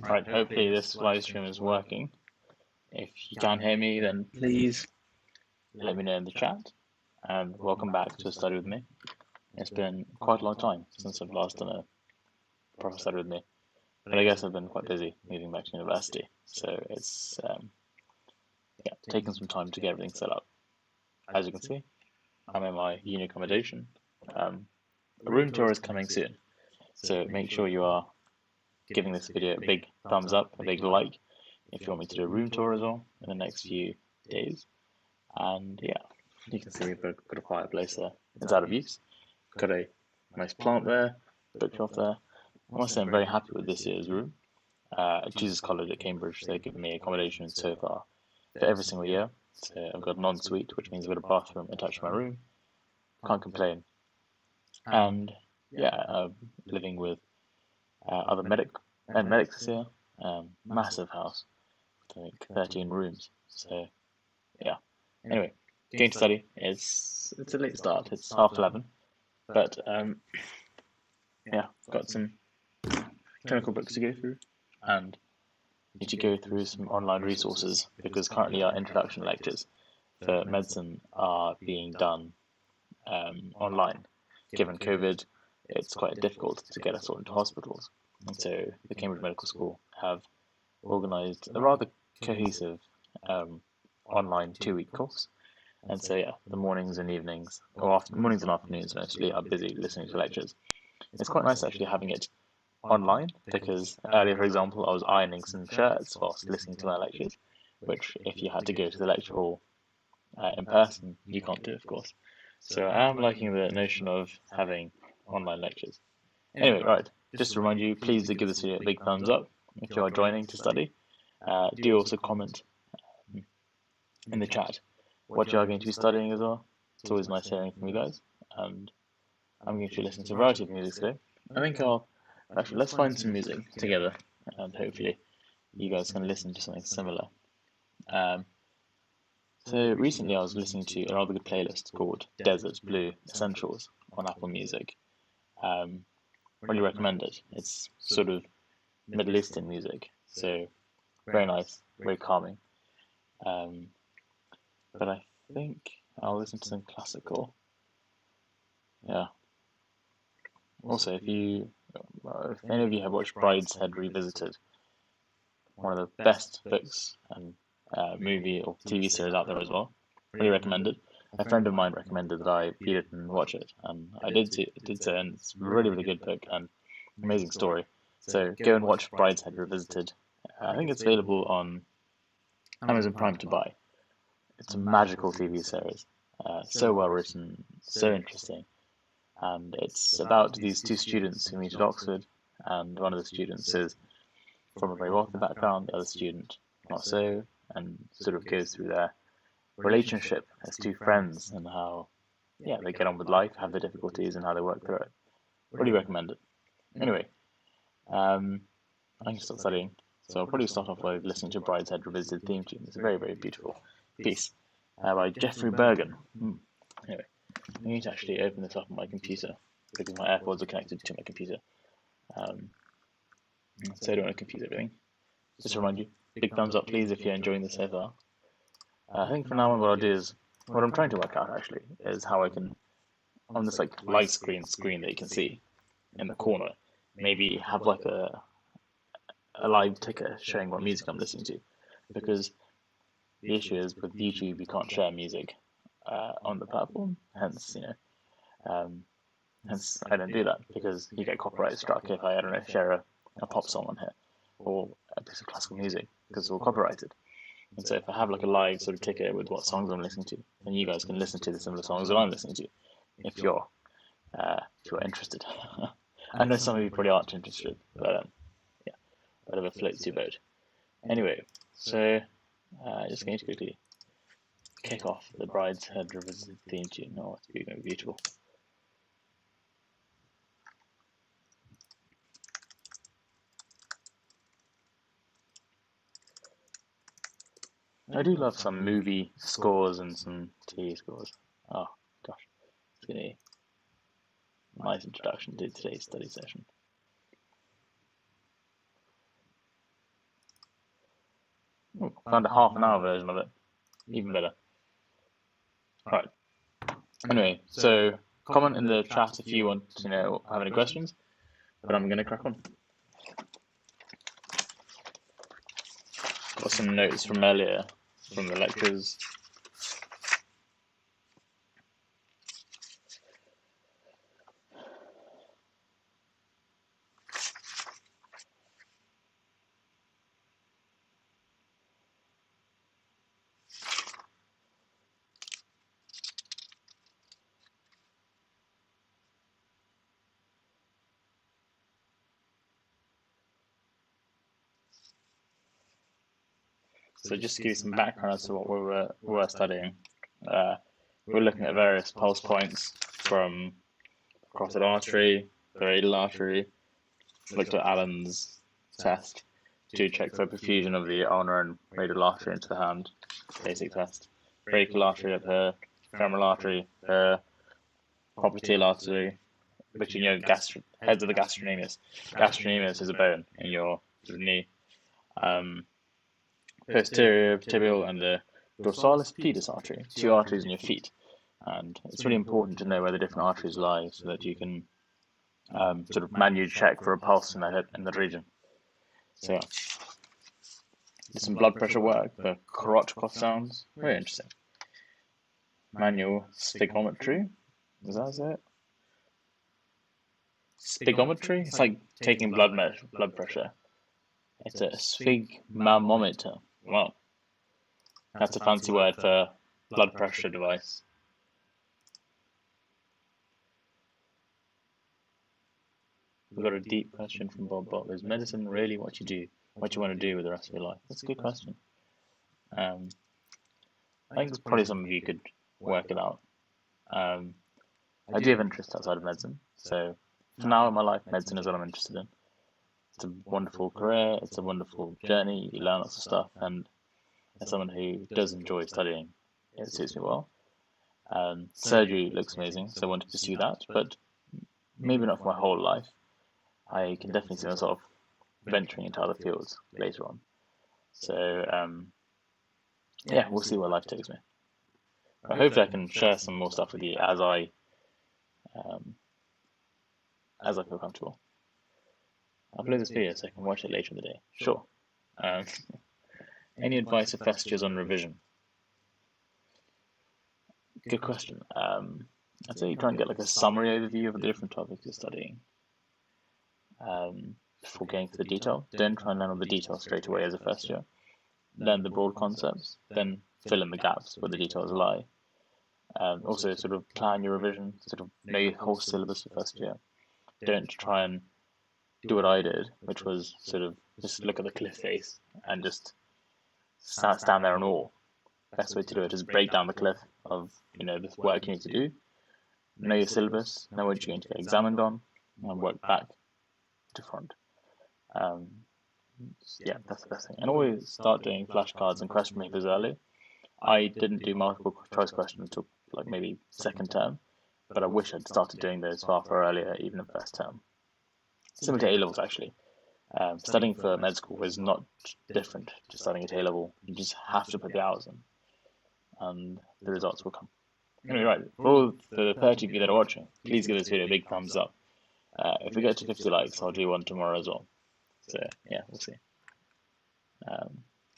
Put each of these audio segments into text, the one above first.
Right, hopefully this live stream is working. If you can't hear me, then please let me know in the chat. And welcome back to Study With Me. It's been quite a long time since I've last done a proper Study With Me. But I guess I've been quite busy moving back to university. So it's taken some time to get everything set up. As you can see, I'm in my uni accommodation. A room tour is coming soon. So make sure you are giving this video a big thumbs up, a big like, if you want me to do a room tour as well in the next few days. And yeah, you can see we've got a fireplace there. It's out of use. Got a nice plant there, bookshelf there. I must say I'm very happy with this year's room. At Jesus College at Cambridge, they've given me accommodation so far for every single year. So I've got an ensuite, which means I've got a bathroom attached to my room. Can't complain. And yeah, living with other medics here. Massive house, I think 13 rooms. So yeah. Anyway, going to study. It's a late start. It's 11:30, but yeah, I've got some clinical books to go through, and need to go through some online resources because currently our introduction lectures for medicine are being done online. Given COVID, it's quite difficult to get us all into hospitals. And so the Cambridge Medical School have organised a rather cohesive online 2-week course. And so yeah, the mornings and evenings, or mornings and afternoons mostly, are busy listening to lectures. It's quite nice actually having it online because earlier, for example, I was ironing some shirts whilst listening to my lectures, which if you had to go to the lecture hall in person, you can't do, of course. So I am liking the notion of having online lectures. Anyway, right, just to remind you, please do give this video a big thumbs up if you are joining to study. Do also comment in the chat what you are going to be studying as well. It's always nice hearing from you guys. And I'm going to listen to a variety of music today. I think let's find some music together, and hopefully you guys can listen to something similar. So recently I was listening to a rather good playlist called Desert Blue Essentials on Apple Music. Really recommend it. It's sort of Middle Eastern music, so very nice, very calming. But I think I'll listen to some classical. Yeah. Also, if any of you have watched Brideshead Revisited, one of the best books and movie or TV series out there as well, really recommend it. A friend of mine recommended that I read it and watch it, and I did so, and it's a really, really good book and amazing story. So go and watch Brideshead Revisited. I think it's available on Amazon Prime to buy. It's a magical TV series, so well written, so interesting, and it's about these two students who meet at Oxford, and one of the students is from a very wealthy background, the other student not so, and sort of goes through their relationship as two friends and how they get on with life, have their difficulties, and how they work through it. Really recommend it. Anyway, I'm going to start studying, so I'll probably start off with listening to Brideshead Revisited theme tune. It's a very, very beautiful piece by Jeffrey Bergen. Anyway, I need to actually open this up on my computer because my AirPods are connected to my computer, so I don't want to confuse everything. Just to remind you, big thumbs up please if you're enjoying this so far. I think for now what I'll do is, what I'm trying to work out actually, is how I can, on this like light screen that you can see in the corner, maybe have like a live ticker showing what music I'm listening to, because the issue is with YouTube you can't share music on the platform, hence hence I don't do that because you get copyright struck if I don't know, share a pop song on here or a piece of classical music because it's all copyrighted. And so if I have like a live sort of ticker with what songs I'm listening to, then you guys can listen to the similar songs that I'm listening to if you're interested. I know some of you probably aren't interested, but whatever floats your boat. Anyway, so just going to quickly kick off the Brideshead Revisited theme tune. Oh, it's going to be beautiful. I do love some movie scores and some TV scores. Oh gosh, it's going to be a nice introduction to today's study session. Found a half-an-hour version of it. Even better. Right. Anyway, so comment in the chat if you want to have any questions, but I'm going to crack on. Got some notes from earlier, from the lectures. So just to give you some background as to what we were studying, we were looking at various pulse points from carotid artery, the radial artery, looked at Allen's test to check for perfusion of the ulnar and radial artery into the hand, basic test. Brachial artery up here, femoral artery here, popliteal artery, which heads of the gastrocnemius. Gastrocnemius is a bone in your knee. Posterior tibial and the dorsalis pedis artery, 2 arteries in your feet. And it's really important to know where the different arteries lie so that you can sort of manually check for a pulse in the region. So yeah. Did some blood pressure work for carotid cough sounds. Very interesting. Manual sphygmometry. Is that it? Sphygmometry? It's like taking blood pressure. It's a sphygmometer. Wow. That's a fancy word for blood pressure device. We've got a deep question from Bob Bob. Is medicine really what you do? What you want to do with the rest of your life? That's a good question. I think it's probably some of you could work it out. I do have interests outside of medicine, so for now in my life, medicine is what I'm interested in. It's a wonderful career, it's a wonderful journey, you learn lots of stuff, and as someone who does enjoy studying, it suits me well. Surgery looks amazing, so I want to pursue that, but maybe not for my whole life. I can definitely see myself venturing into other fields later on. So, yeah, we'll see where life takes me. But hopefully I can share some more stuff with you as I feel comfortable. I'll upload this video so I can watch it later in the day. Sure. Any advice for first years on revision? Good question. I'd say you try and get like a summary overview of the different topics you're studying before going for the detail. Don't try and learn all the details straight away as a first year. Learn the broad concepts, then fill in the gaps where the details lie. Also, sort of plan your revision, sort of know your whole syllabus for first year. Don't try and do what I did, which was sort of just look at the cliff face and just stand there in awe. Best way to do it is break down the cliff of the work you need to do, know your syllabus, know what you're going to get examined on, and work back to front. Yeah, that's the best thing. And always start doing flashcards and question papers early. I didn't do multiple choice questions until like maybe second term, but I wish I'd started doing those far earlier, even in first term. Similar to A-levels, actually. Studying for med school is not different to studying at A-level. You just have to put the hours in, and the results will come. Anyway, right, for all the 30 of you that are watching, please give this video a big thumbs up. If we get to 50 likes, I'll do one tomorrow as well. So, yeah, we'll see.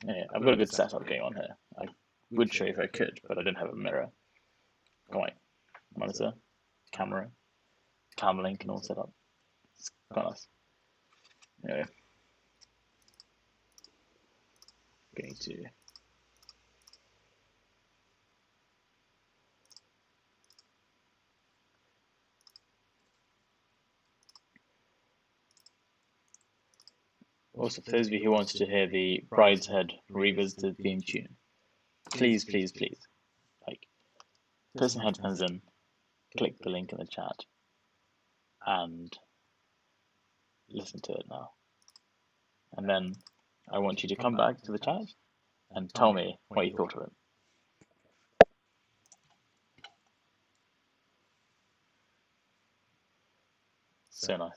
Anyway, I've got a good setup going on here. I would show you if I could, but I don't have a mirror. Got my monitor, camera, cam link, and all set up. It's quite nice. Anyway, going to also, for those of you who wanted to hear the Brideshead revisited theme tune, please, please, please, put some headphones in, click the link in the chat, and listen to it now. And then I want you to come back to the chat and tell me what you thought of it. So nice.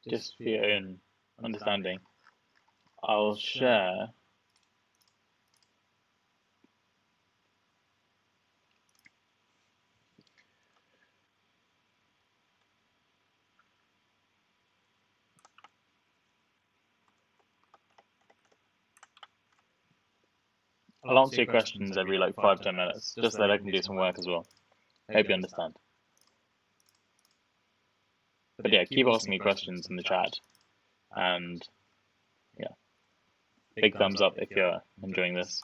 just for your own understanding, I'll share I'll answer your questions every like 5-10 minutes, just so that I can do some work as well. Hope you understand. But yeah, keep asking me questions in the chat, and yeah, big thumbs up if you're enjoying this.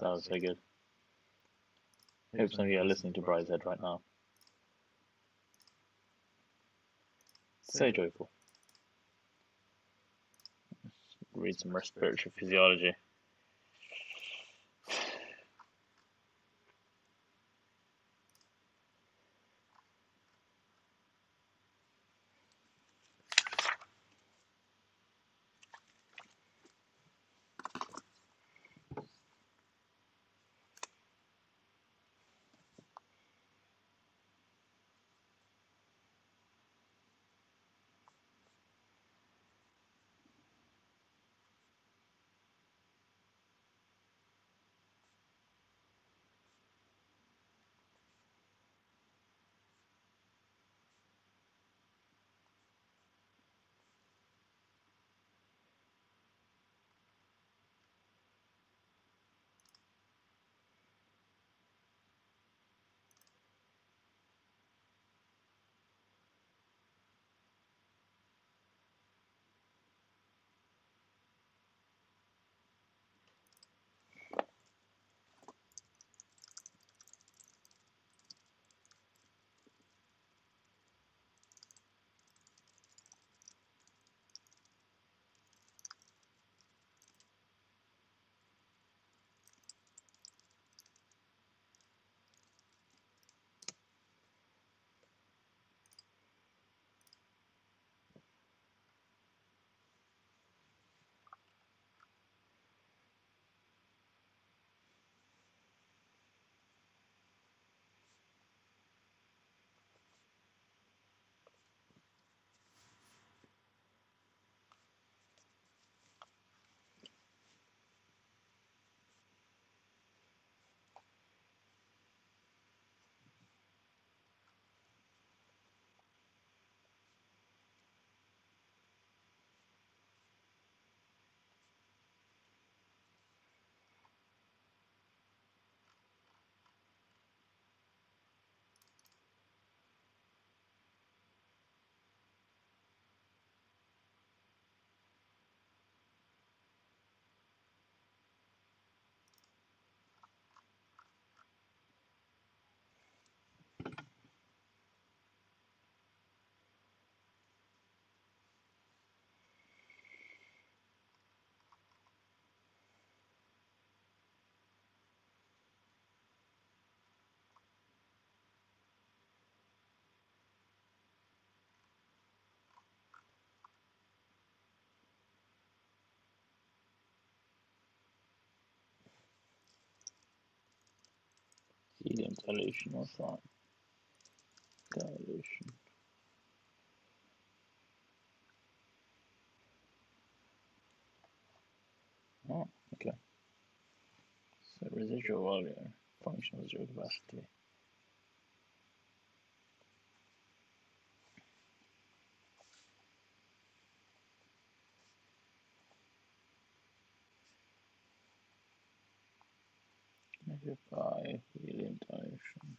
That was so good. Hope some of you are listening to Brideshead right now. So joyful. Read some respiratory physiology. Helium dilution, what's that? Dilution. Oh, okay. So residual volume, functional residual capacity. Measured by helium dilution.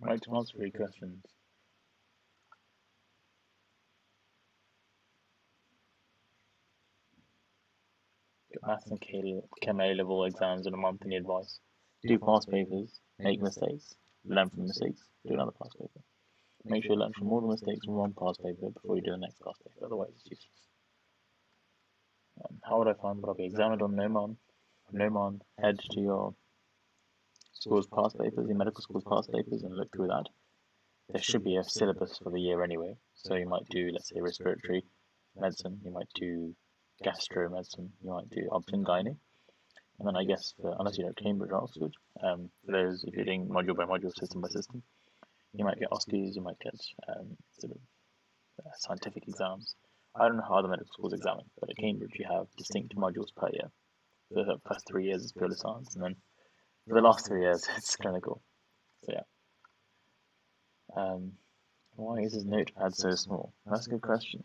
Right to answer 3 questions. Got maths and chem A-level exams in a month. Any advice? Do past papers, make mistakes, learn from mistakes, do another past paper. Make sure you learn from all the mistakes from one past paper before you do the next past paper, otherwise it's useless. How would I find what I'll be examined on Noman? From Noman, head to your school's past papers, your medical school's past papers, and look through that. There should be a syllabus for the year anyway, so you might do, let's say, respiratory medicine, you might do gastro medicine, you might do obs and gynae, and then I guess, unless you know Cambridge or Oxford, for those, if you're doing module by module, system by system, you might get OSCEs, you might get sort of scientific exams. I don't know how other medical schools examine, but at Cambridge you have distinct modules per year. The first 3 years is purely science, and then for the last 3 years it's clinical. So yeah. Why is his notepad so small? That's a good question.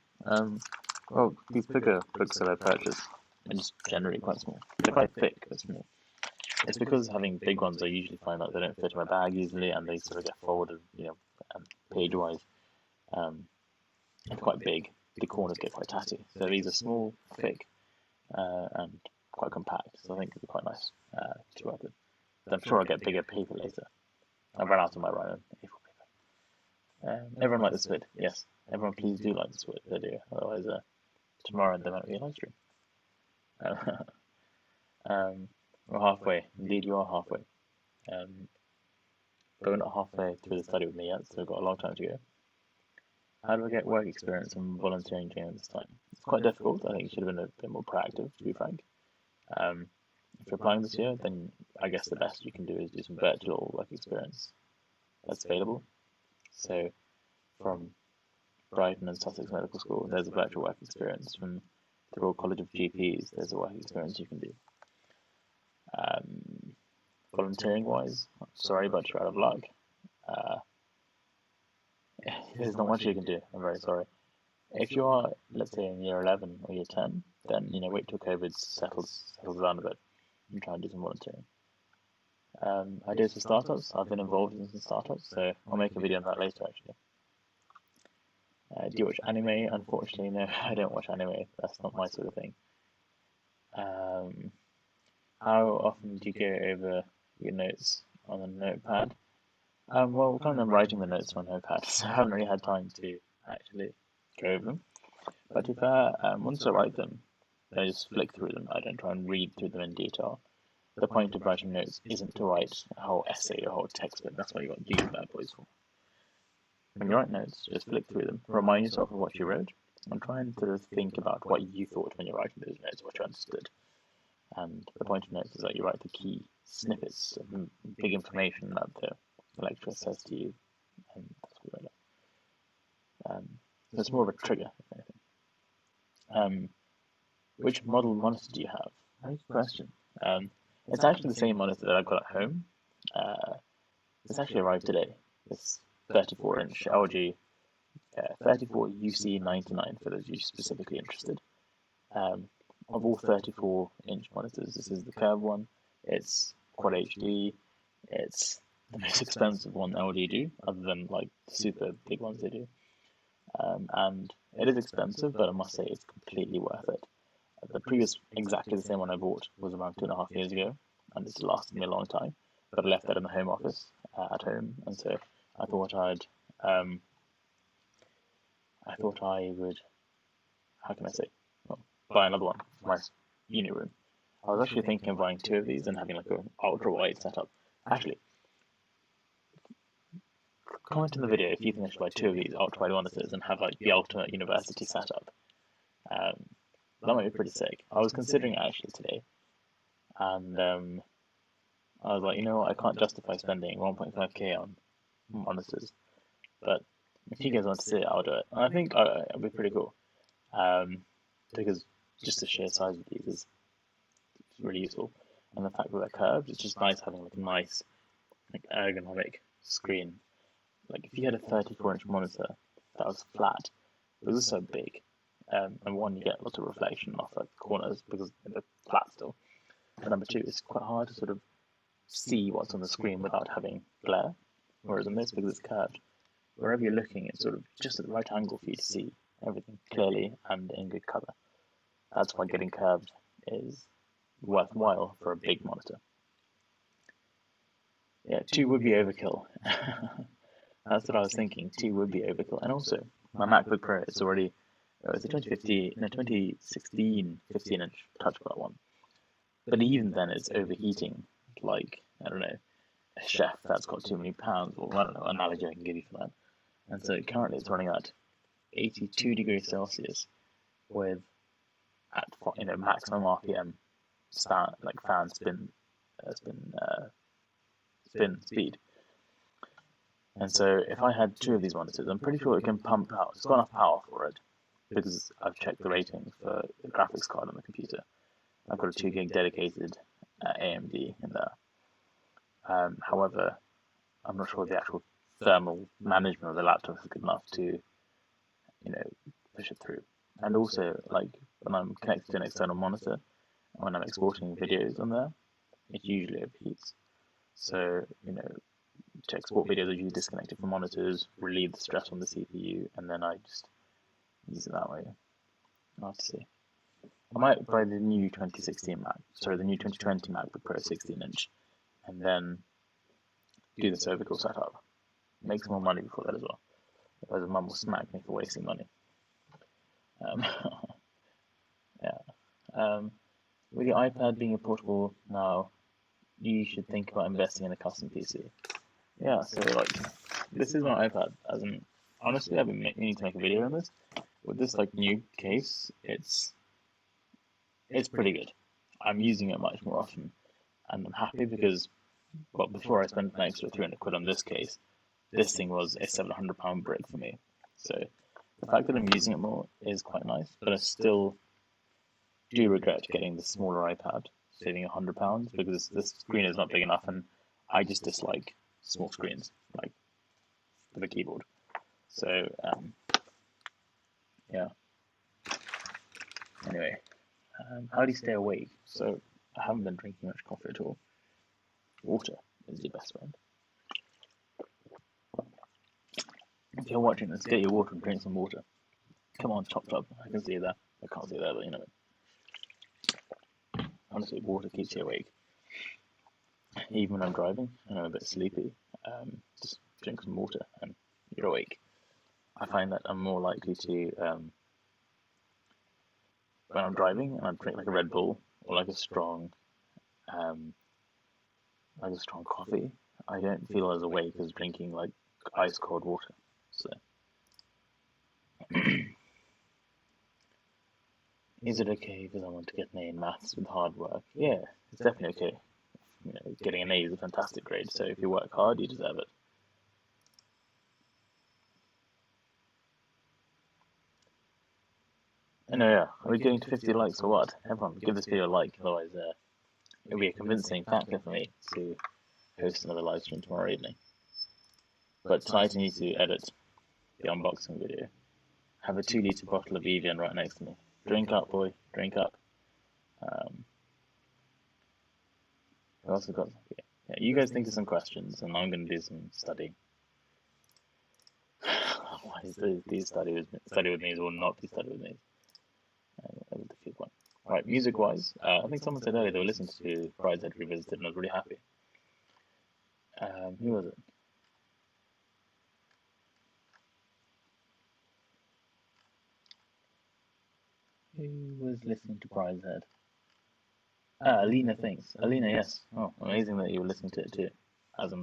Well, these bigger books that I purchase are just generally quite small. They're quite thick, but small. It's because having big ones, I usually find that they don't fit in my bag easily, and they sort of get folded, page-wise. It's quite big. The corners get quite tatty. So these are small, thick, and quite compact. So I think it'd be quite nice to work with. But I'm sure I'll get bigger paper later. I've run out of my Rhino A4 paper. Everyone like the squid? Yes. Everyone please do like the squid. They do. Otherwise, tomorrow there might be a live stream. We're halfway. Indeed, you are halfway. But we're not halfway through the study with me yet, so we've got a long time to go. How do I get work experience and volunteering during this time? It's quite difficult. I think you should have been a bit more proactive, to be frank. If you're applying this year, then I guess the best you can do is do some virtual work experience that's available. So from Brighton and Sussex Medical School, there's a virtual work experience. From the Royal College of GPs, there's a work experience you can do. Volunteering-wise, sorry, but you're out of luck. There's not much you can do. I'm very sorry. If you are, let's say, in year 11 or year 10, then wait till COVID settles down a bit and try and do some volunteering. Ideas for startups. I've been involved in some startups, so I'll make a video on that later. Actually. Do you watch anime? Unfortunately, no, I don't watch anime. That's not my sort of thing. How often do you go over your notes on a notepad? Well, currently I'm writing the notes on a notepad, so I haven't really had time to actually go over them. But to be fair, once I write them, I just flick through them. I don't try and read through them in detail. The point of writing notes isn't to write a whole essay or a whole textbook. That's what you got these bad boys for. When you write notes, just flick through them. Remind yourself of what you wrote, and try and sort of think about what you thought when you're writing those notes, what you understood. And the point of notes is that you write the key snippets of big information that the lecturer says to you, and that's what you write. So it's more of a trigger, if anything. Which model monitor do you have? Very good question. It's actually the same monitor that I've got at home. It's actually arrived today. It's 34-inch LG 34 UC99 for those of you specifically interested. Of all 34-inch monitors, this is the curved one. It's Quad HD. It's the most expensive one LG do, other than like the super big ones they do. And it is expensive, but I must say it's completely worth it. The previous, exactly the same one I bought, was around 2.5 years ago, and it's lasted me a long time. But I left that in the home office at home, and so I thought I would, how can I say, well, buy another one for my uni room. I was actually thinking of buying 2 of these and having like an ultra wide setup. Actually, comment in the video if you think I should buy 2 of these ultra wide monitors and have like the ultimate university setup. That might be pretty sick. I was considering it actually today, and I was like, I can't justify spending 1.5k on monitors, but if you guys want to see it, I'll do it. And I think it'll be pretty cool, because just the sheer size of these is really useful, and the fact that they're curved, it's just nice having like a nice, like ergonomic screen. Like if you had a 34-inch monitor that was flat, it was so big. And one, you get lots of reflection off the corners because they're flat still. And number 2, it's quite hard to sort of see what's on the screen without having glare. whereas in this, because it's curved, wherever you're looking, it's sort of just at the right angle for you to see everything clearly and in good cover. That's why getting curved is worthwhile for a big monitor. Yeah, 2 would be overkill. That's what I was thinking. 2 would be overkill. And also, my MacBook Pro, it's already, it's a 2016 15-inch touch bar one. But even then, it's overheating, like, I don't know, a chef that's got too many pounds, or I don't know, analogy I can give you for that. And so currently it's running at 82 degrees Celsius with, at maximum RPM, fan spin speed. And so if I had 2 of these monitors, I'm pretty sure it can pump out. It's got enough power for it because I've checked the ratings for the graphics card on the computer. I've got a 2 gig dedicated AMD in there. However, I'm not sure the actual thermal management of the laptop is good enough to, push it through. And also, like, when I'm connected to an external monitor, when I'm exporting videos on there, it usually overheats. So, to export videos, I usually disconnect it from monitors, relieve the stress on the CPU, and then I just use it that way. I'll have to see. I might buy the new 2020 MacBook Pro 16-inch, and then do the cervical setup. Make some more money before that as well. Otherwise, Mum will smack me for wasting money. With your iPad being a portable now, you should think about investing in a custom PC. Yeah, so like, this is my iPad. Honestly, I've been meaning to make a video on this. With this new case, it's pretty good. I'm using it much more often, and I'm happy because, well, before I spent an extra 300 quid on this case, this thing was a £700 brick for me. So the fact that I'm using it more is quite nice, but I still do regret getting the smaller iPad, saving £100 because this screen is not big enough, and I just dislike small screens, like for the keyboard. So yeah. Anyway, how do you stay awake? So I haven't been drinking much coffee at all. Water is your best friend. If you're watching this, get your water and drink some water. Come on, chop chop. I can see you there. I can't see you there, but you know it. Honestly, water keeps you awake. Even when I'm driving and I'm a bit sleepy, just drink some water and you're awake. I find that I'm more likely to, when I'm driving and I drink like a Red Bull or like a strong coffee, I don't feel as awake as drinking like ice cold water. So, is it okay for someone to get an A in maths with hard work? Yeah, it's definitely okay. Getting an A is a fantastic grade, so if you work hard, you deserve it. And yeah, are we getting to 50 likes or what? Everyone, give this video a like, otherwise it'll be a convincing factor for me to host another live stream tomorrow evening. But tonight I need to edit the unboxing video. Have a 2-litre bottle of Evian right next to me. Drink up, boy, drink up. I also got, yeah, you guys think of some questions, and I'm going to do some study. Why is these study with me or not be study with me? That was the key point. Right, music-wise, I think someone said earlier they were listening to Brideshead Revisited, and I was really happy. Who was it? Who was listening to Brideshead? Alina thinks. Alina, yes. Oh, amazing that you were listening to it too. It's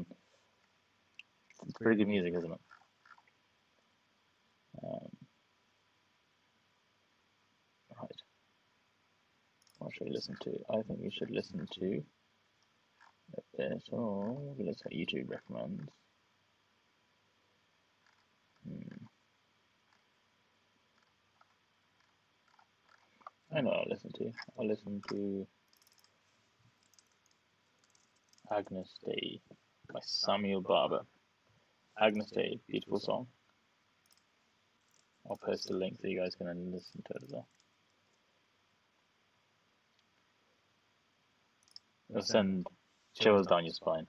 pretty good music, isn't it? Right. What should we listen to? I think we should listen to a bit of, let's see what YouTube recommends. I know what I'll listen to Agnes Day by Samuel Barber. Agnes Day, beautiful song. I'll post a link so you guys can listen to it as well. It'll send chills down your spine.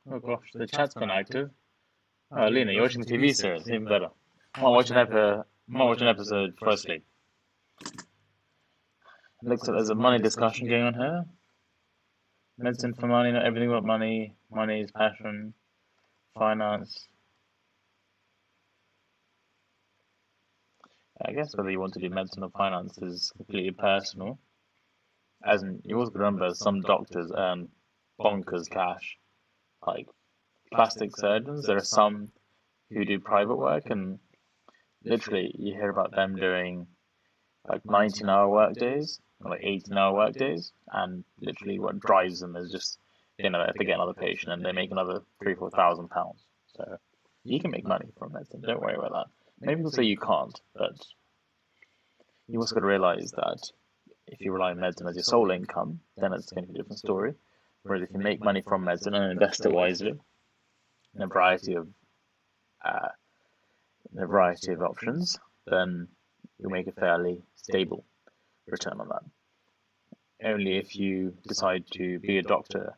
Oh gosh, the chat's gone active. Oh, Lena, you're watching the TV series, even better. Might watch an episode before I sleep. Looks like there's a money discussion going on here. Medicine for money, not everything about money. Money is passion, finance. I guess whether you want to do medicine or finance is completely personal. As in, you always remember some doctors earn bonkers cash, like plastic surgeons. There are some who do private work, and literally you hear about them doing like 19-hour work days, or like 18-hour work days, and literally what drives them is just, you know, if they get another patient and they make another £3,000-4,000. So you can make money from medicine. Don't worry about that. Many people say you can't, but you also got to realize that if you rely on medicine as your sole income, then it's going to be a different story. Whereas if you make money from medicine and invest it wisely in uh, a variety of options, then you'll make a fairly stable return on that. Only if you decide to be a doctor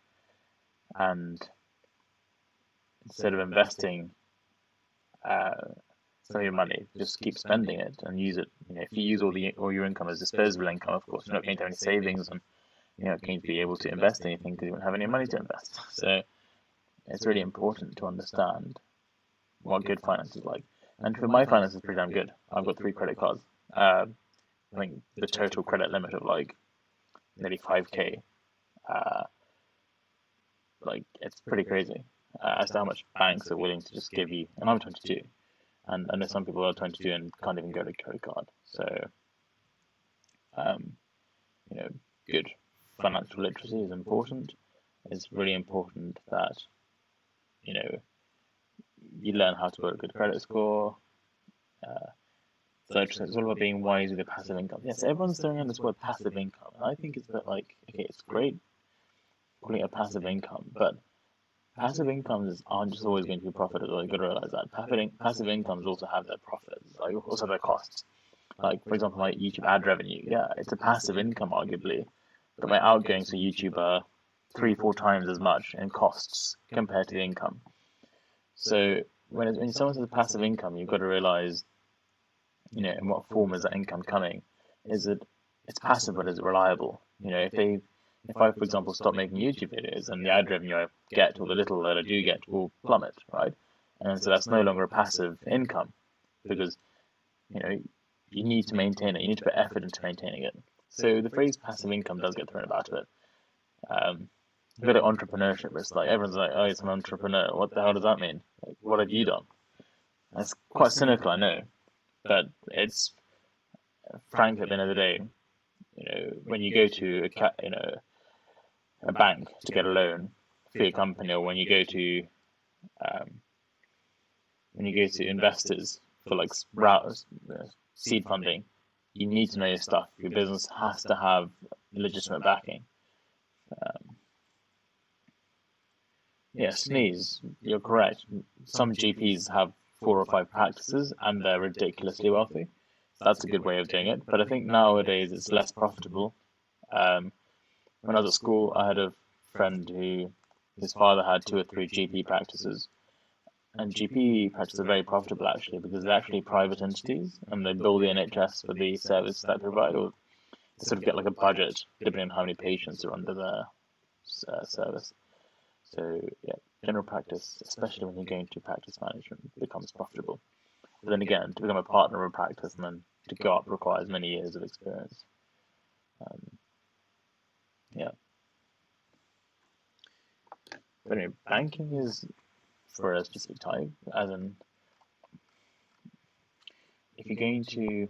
and instead of investing some of your money, just keep spending it and use it. You know, if you use all your income as disposable income, of course, you're not going to have any savings, and you're not going to be able to invest anything because you won't have any money to invest. So it's really important to understand what good finance is like. And for my finance is pretty damn good. I've got 3 credit cards. I think the total credit limit of like nearly 5k. Like it's pretty crazy as to how much banks are willing to just give you. And I'm 22, and I know some people are 22 and can't even get a credit card. So, um, you know, good financial literacy is important. It's really important that you know you learn how to build a good credit score. So it's all about being wise with your passive income. Yes, everyone's throwing around this word passive income, and I think it's a bit like, okay, it's great calling it a passive income, but passive incomes aren't just always going to be profitable. You've got to realize that passive incomes also have their profits, like also their costs. Like for example, my YouTube ad revenue, yeah, it's a passive income arguably, but my outgoings for YouTube are 3-4 times as much in costs compared to the income. So when someone says passive income, you've got to realize, you know, in what form is that income coming? Is it it's passive, but is it reliable? You know, if I, for example, stop making YouTube videos, and the ad revenue I get, or the little that I do get, will plummet, right? And so that's no longer a passive income, because you know you need to maintain it. You need to put effort into maintaining it. So the phrase passive income does get thrown about a bit. A bit of entrepreneurship. It's like everyone's like, "Oh, it's an entrepreneur." What the hell does that mean? Like, what have you done? That's quite cynical, I know, but it's frankly at the end of the day, you know, when you go to a bank to get a loan for your company, or um, when you go to investors for like seed funding, you need to know your stuff. Your business has to have legitimate backing. Yeah, sneeze. You're correct. Some GPs have 4 or 5 practices, and they're ridiculously wealthy. So that's a good way of doing it. But I think nowadays it's less profitable. Um, when I was at school, I had a friend who his father had 2 or 3 GP practices, and GP practices are very profitable actually, because they're actually private entities, and they bill the NHS for the service that they provide, or they sort of get like a budget depending on how many patients are under their service. So yeah, general practice, especially when you're going to practice management, becomes profitable. But then again, to become a partner of practice and then to go up requires many years of experience. Um, yeah. But anyway, banking is for a specific type, as in if you're going to,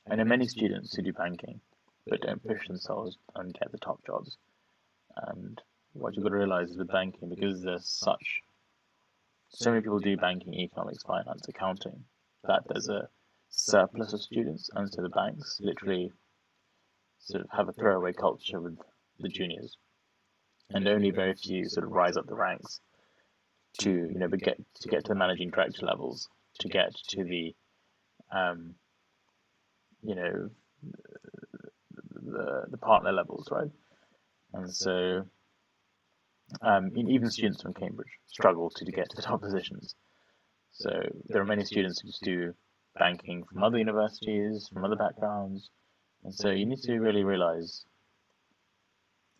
I know many students who do banking but don't push themselves and get the top jobs. And what you've got to realize is with banking, because there's so many people do banking, economics, finance, accounting, that there's a surplus of students, and so the banks literally sort of have a throwaway culture with the juniors, and only very few sort of rise up the ranks to get to the managing director levels, to get to the you know the partner levels, right? And so Even students from Cambridge struggle to get to top positions. So there are many students who just do banking from other universities, from other backgrounds, and so you need to really realize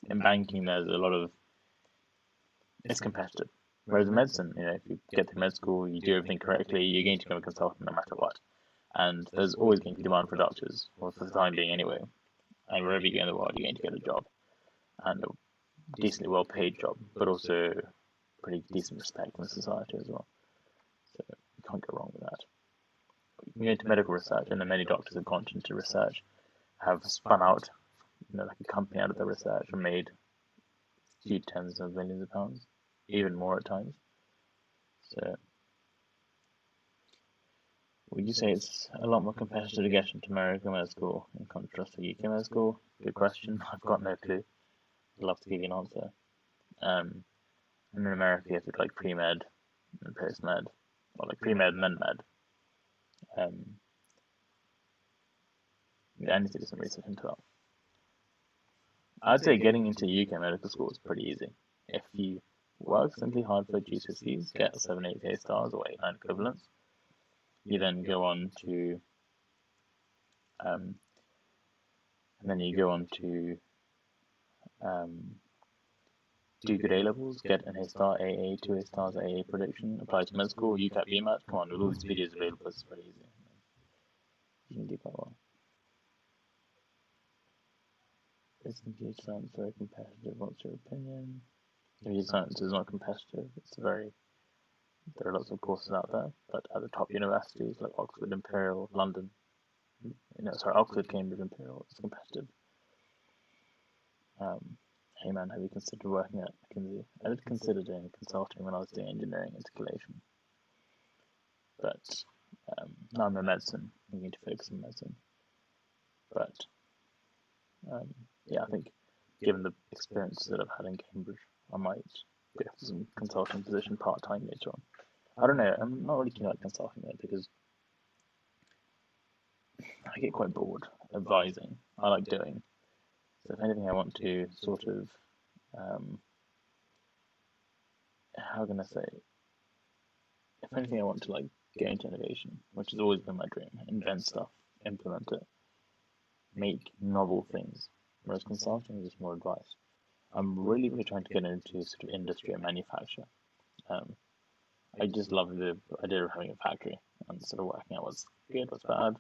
in banking there's a lot of it's competitive. Whereas in medicine, if you get to med school, you do everything correctly, you're going to become a consultant no matter what. And there's always going to be demand for doctors, or for the time being anyway. And wherever you go in the world, you're going to get a job, and a decently well-paid job, but also pretty decent respect in the society as well. So you can't go wrong with that. You can go into medical research, and then many doctors have gone into research, have spun out, like a company out of their research and made a few tens of millions of pounds, even more at times. So would you say it's a lot more competitive to get into American med school in contrast to UK med school? Good question. I've got no clue. I'd love to give you an answer. And in America, you have to do like pre-med and post-med, or like pre-med and then med. I need to do some research into that. I'd say getting into UK medical school is pretty easy. If you work simply hard for GCSEs, get 7, 8 A stars or 8, 9 equivalents, you then go on to, and then you go on to do good A levels, get an A star, AA, 2 A stars, AA prediction, apply to med school, UCAT, BMAT. Come on, with all these videos available, it's pretty easy. You can do quite well. Is computer science very competitive? What's your opinion? Computer science is not competitive. There are lots of courses out there, but at the top universities like Oxford, Imperial, London, Oxford, Cambridge, Imperial, it's competitive. Hey man, have you considered working at McKinsey? I did consider doing consulting when I was doing engineering integration, but now I'm in medicine. I'm going to focus on medicine. But I think given the experiences that I've had in Cambridge, I might go for some consulting position part-time later on. I don't know, I'm not really keen about consulting though, because I get quite bored advising. I like doing. So if anything I want to sort of, how can I say, if anything I want to like go into innovation, which has always been my dream, invent stuff, implement it, make novel things, whereas consulting is just more advice. I'm really, really trying to get into sort of industry and manufacture. I just love the idea of having a factory and sort of working out what's good, what's bad.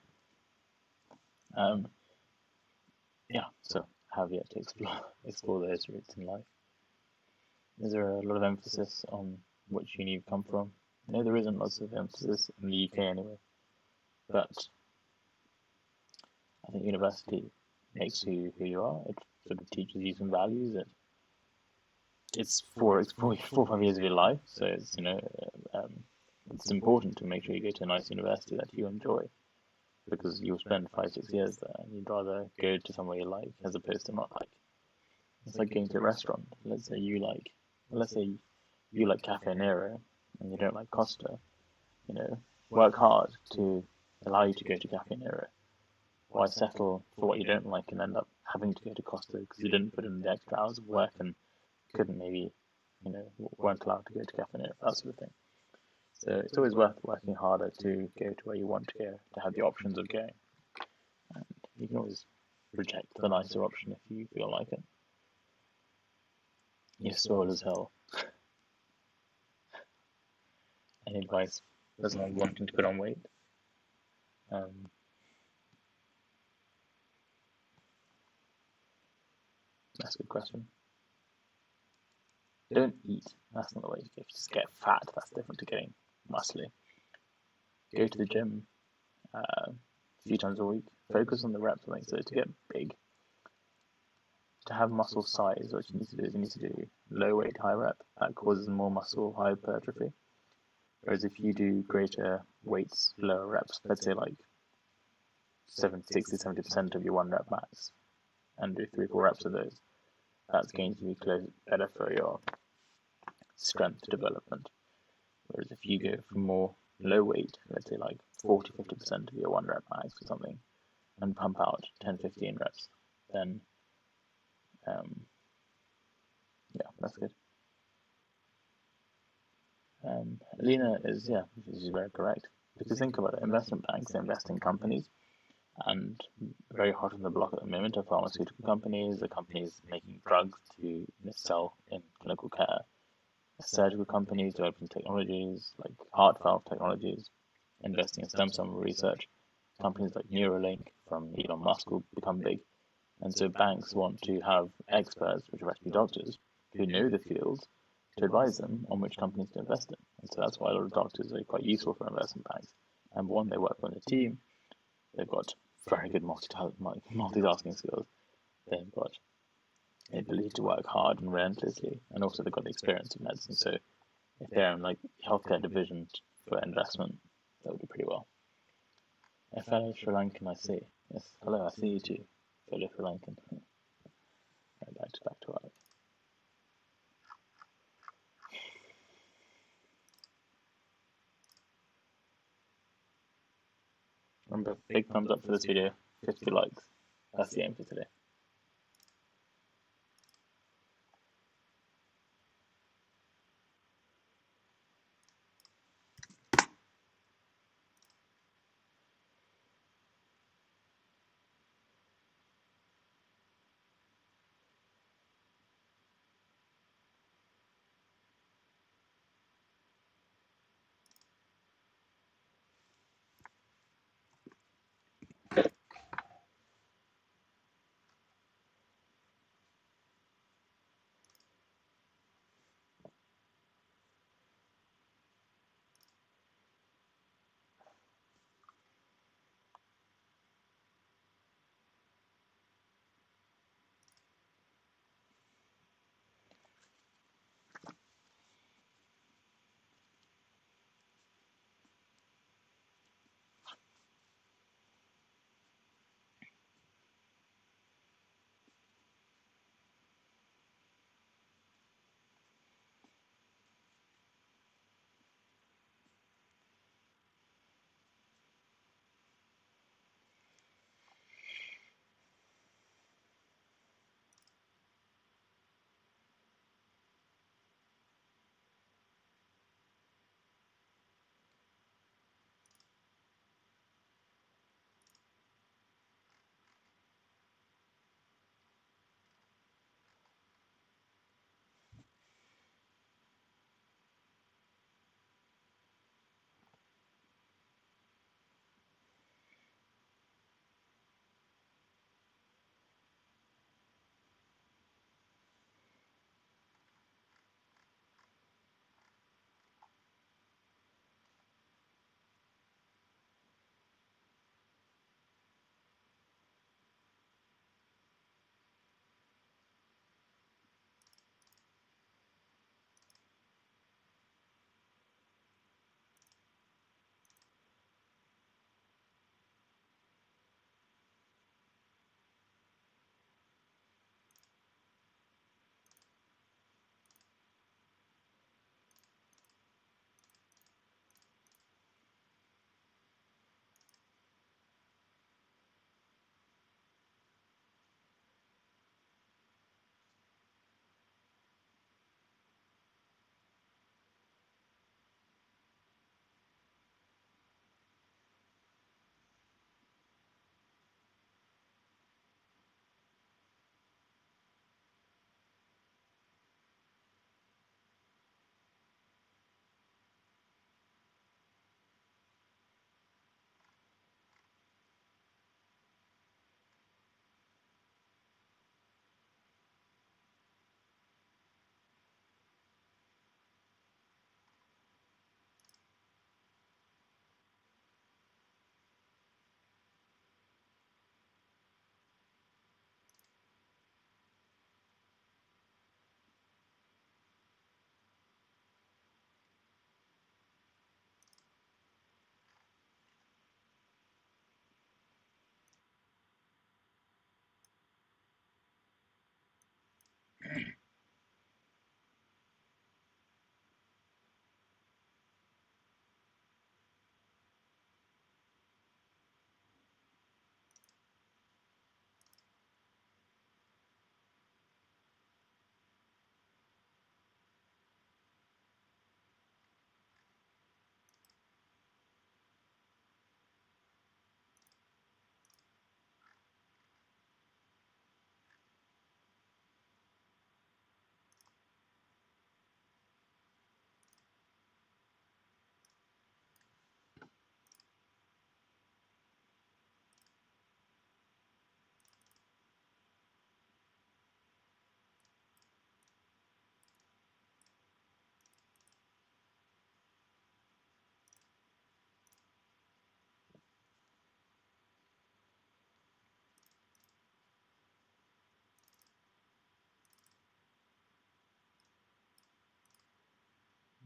So have yet to explore those routes in life. Is there a lot of emphasis on which uni you've come from? No, there isn't lots of emphasis in the UK anyway, but I think university makes you who you are. It sort of teaches you some values. It's 4 or 5 years of your life, so it's important to make sure you go to a nice university that you enjoy, because you'll spend 5, 6 years there, and you'd rather go to somewhere you like as opposed to not like. It's like going to a restaurant. Let's say you like Cafe Nero and you don't like Costa. Work hard to allow you to go to Cafe Nero. Why settle for what you don't like and end up having to go to Costa because you didn't put in the extra hours of work and couldn't maybe, weren't allowed to go to Cafe Nero, that sort of thing. So it's always worth working harder to go to where you want to go, to have the options of going. And you can always reject the nicer option if you feel like it. You're swole as hell. Any advice for someone wanting to put on weight? That's a good question. Don't eat. That's not the way to go. Just get fat. That's different to getting muscly. Go to the gym a few times a week. Focus on the reps. I think so. To get big, to have muscle size, what you need to do is you need to do low weight, high rep. That causes more muscle hypertrophy. Whereas if you do greater weights, lower reps, let's say like 60-70% of your 1 rep max, and do 3-4 reps of those, that's going to be better for your strength development. Whereas if you go for more low weight, let's say like 40-50% of your 1 rep max or something, and pump out 10-15 reps, then that's good. Alina is, yeah, she's very correct. Because think about it, investment banks invest in companies, and very hot on the block at the moment are pharmaceutical companies, the companies making drugs to sell in clinical care, surgical companies developing technologies like heart valve technologies, investing in stem cell research. Companies like Neuralink from Elon Musk will become big. And so banks want to have experts, which are actually doctors, who know the field to advise them on which companies to invest in. And so that's why a lot of doctors are quite useful for investment banks. And one, they work on a team, they've got very good multitasking skills, they've got the ability to work hard and relentlessly, and also they've got the experience of medicine. So if they're in like healthcare division for investment, that would do pretty well. A fellow Sri Lankan, I see. Yes, hello, I see you too, fellow Sri Lankan. Right, back to work. Remember, big thumbs up for this video, 50 likes. That's the aim for today.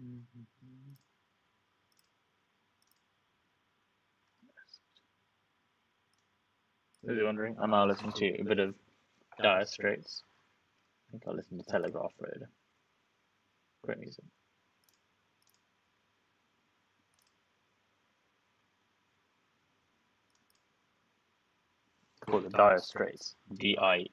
If you're wondering, I'm now listening to a bit of Dire Straits. I think I'll listen to Telegraph Road. Great music. It's called the Dire Straits. Direstraits.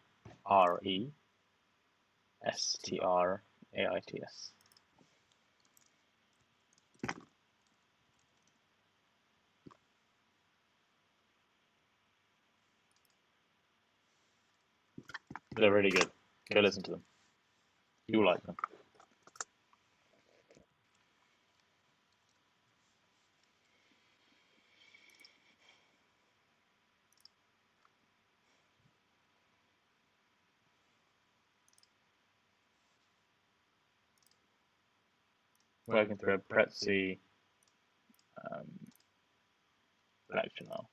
They're really good. Go listen to them. You'll like them. Working through a Pretzi lecture now.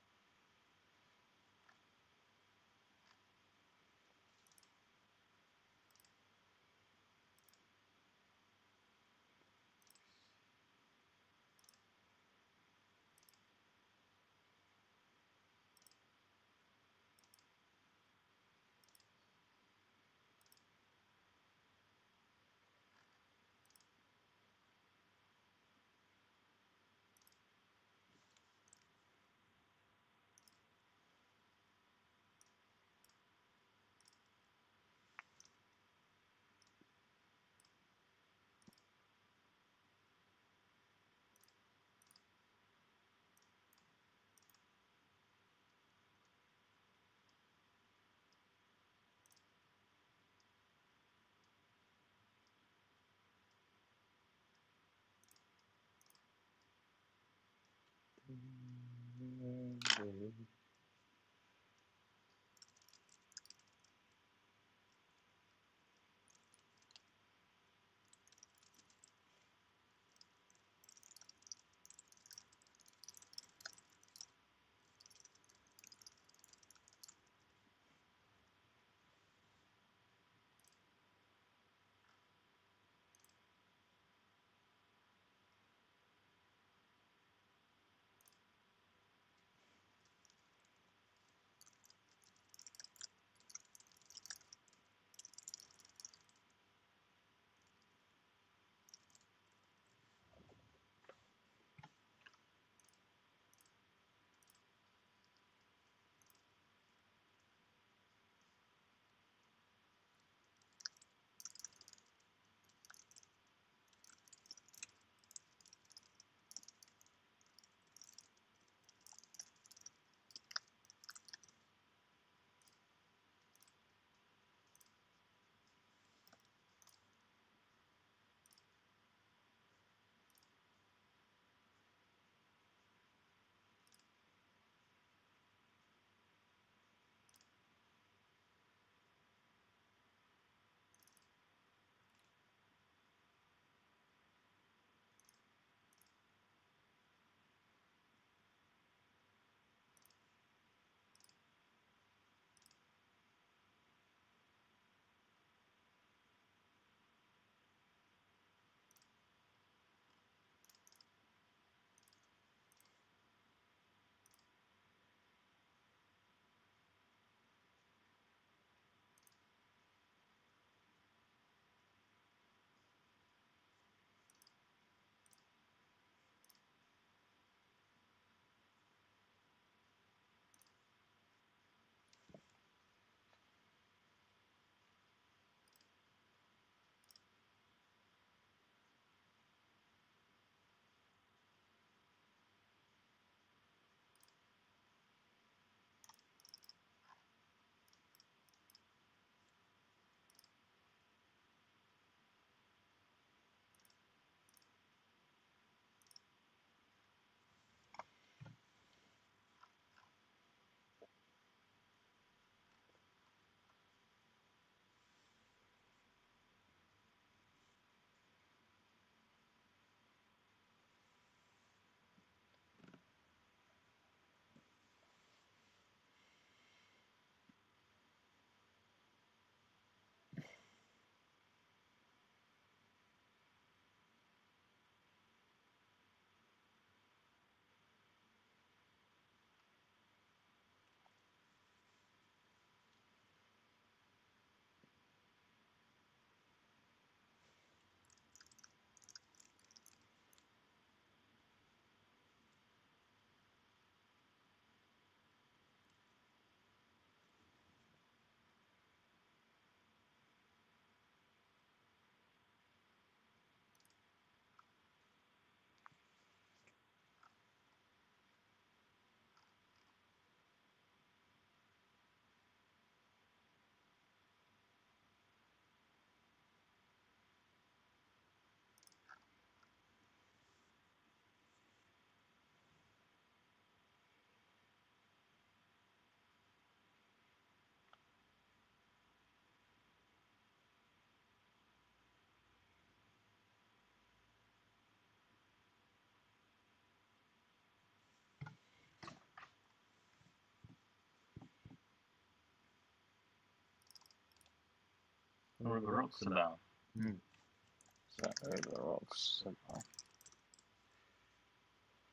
Where the rocks about? So over the rocks about.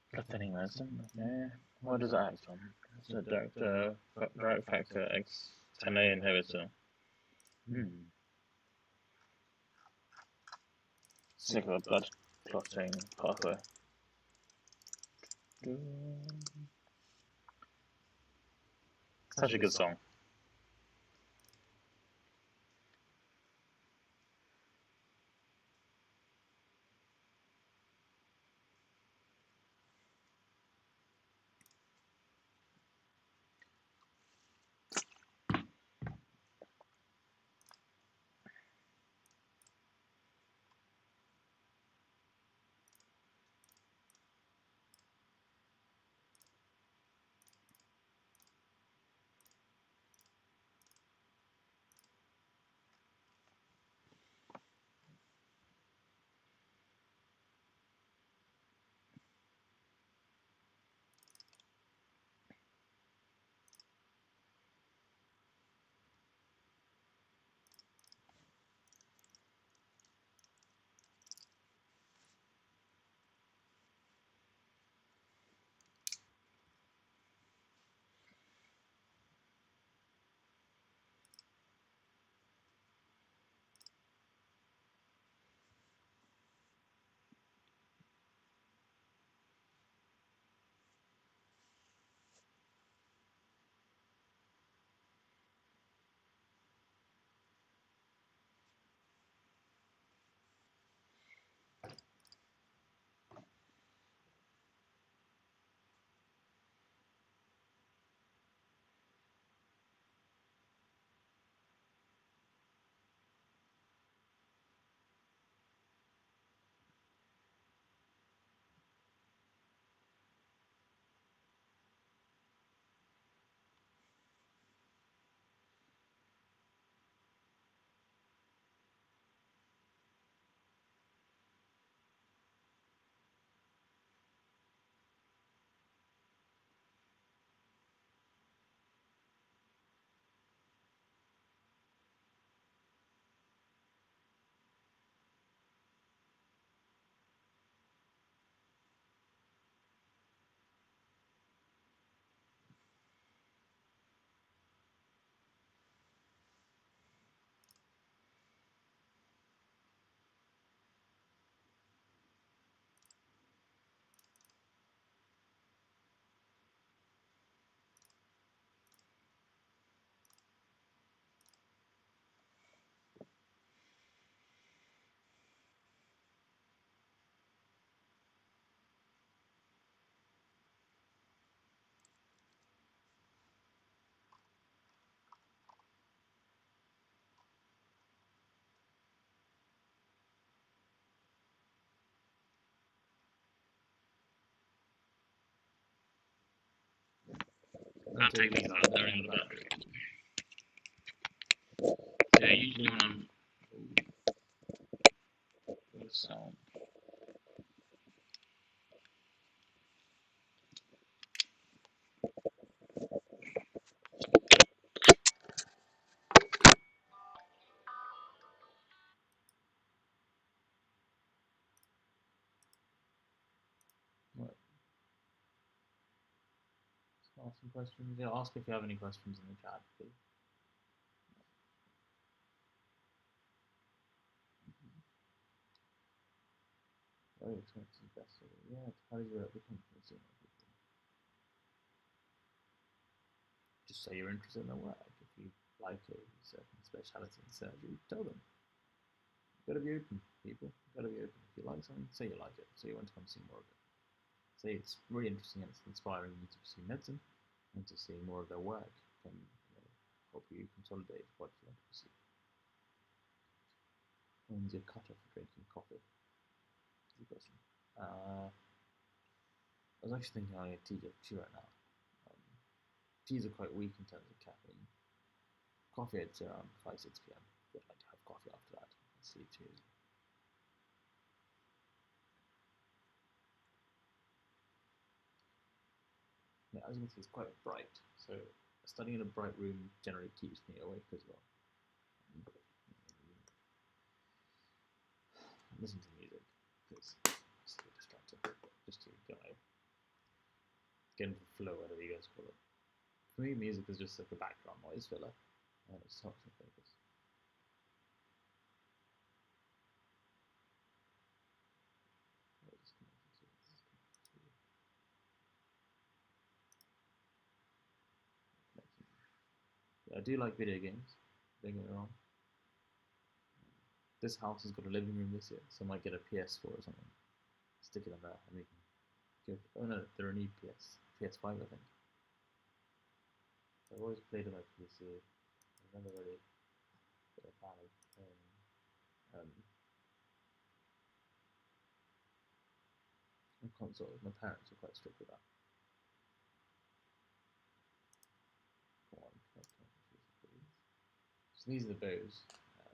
Threatening medicine? Yeah. What does it act on? It's a direct factor X10A inhibitor. Signal blood clotting pathway. Such a good song. I'll take these out, they're in the battery. Yeah, usually when I'm sound. What? Ask some questions. Yeah, ask if you have any questions in the chat, please. Very expensive vessel. Yeah, how did you work the company? Just say you're interested in their work. If you like a certain speciality in surgery, tell them. You've got to be open, people. You've got to be open. If you like something, say you like it. Say you want to come see more of it. Say it's really interesting and it's inspiring you to pursue medicine and to see more of their work can help you consolidate what you want to pursue. When's your cutoff for drinking coffee? Good question. I was actually thinking I get tea right now. Teas are quite weak in terms of caffeine. Coffee at around 5-6 p.m. But I like to have coffee after that and sleep too. Yeah, as you can see, it's quite bright. So studying in a bright room generally keeps me awake as well. listen to music because it's too distracting. Just to get into the flow, whatever you guys call it. For me, music is just like a background noise filler, and it helps me focus. Yeah, I do like video games, don't get me wrong. This house has got a living room this year, so I might get a PS4 or something. Stick it in there and we can go. Oh no, they're a new PS5 I think. I've always played on my PC. I've never really been a fan of playing on consoles. My parents are quite strict with that. Come on, please. So these are the Bose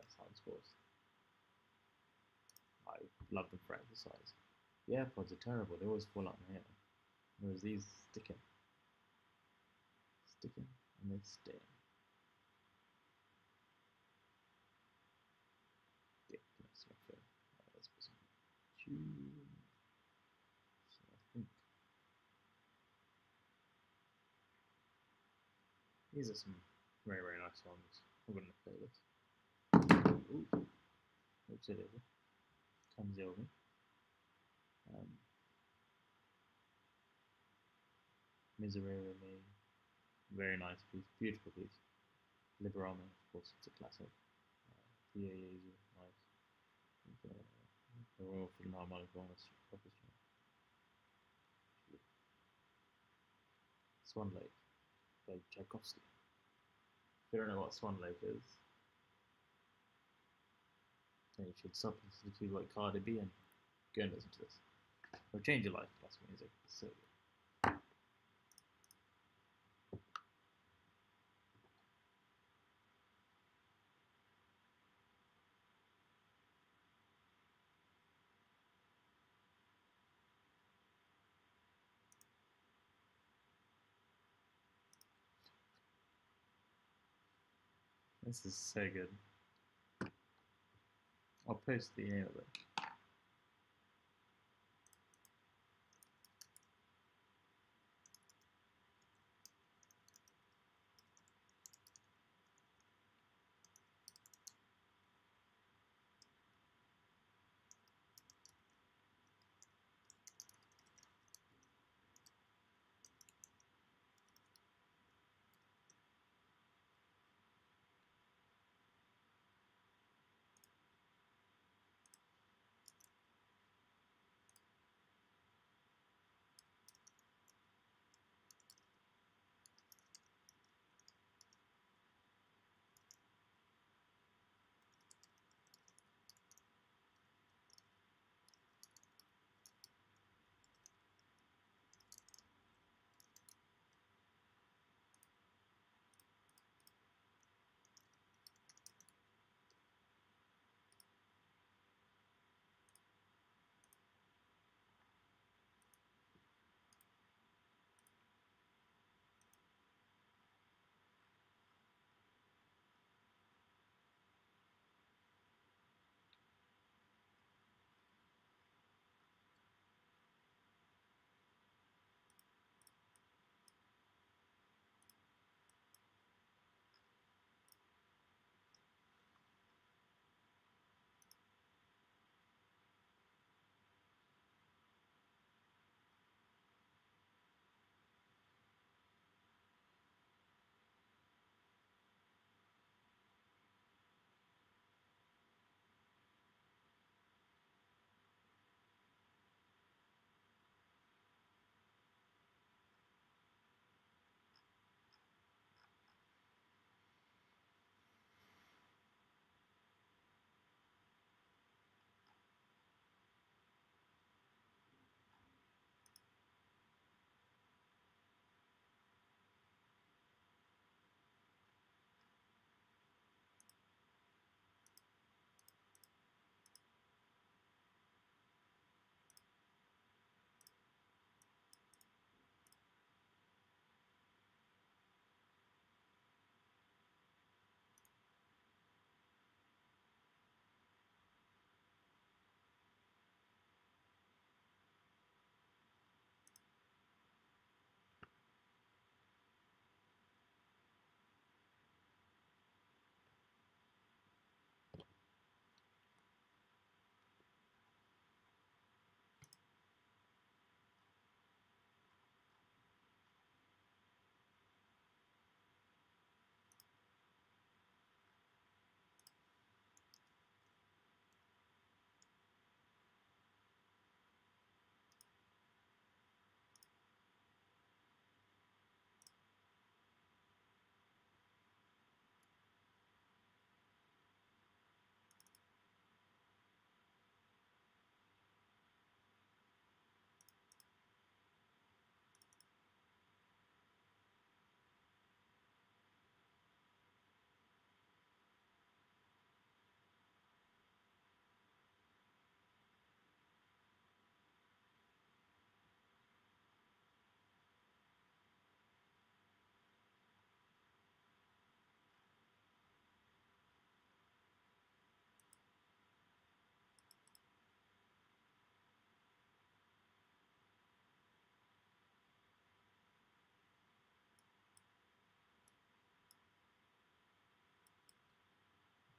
sound scores. I love them for exercise. The AirPods are terrible, they always fall out my ear. Whereas these stick in. And they stay in. Yeah, that's my phone. Let's put some tune. So I think these are some very, very nice songs. I'm going to play this. Ooh. Oops, it is. Comes over me. Miserere Me. Very nice piece. Beautiful piece. Liberame, of course, it's a classic. Nice. The Royal Philharmonic Orchestra. Swan Lake by Tchaikovsky. If you don't know what Swan Lake is, then you should stop listening to like Cardi B and go and listen to this. It'll change your life, classical music. It's so good. This is so good. I'll post the name of it.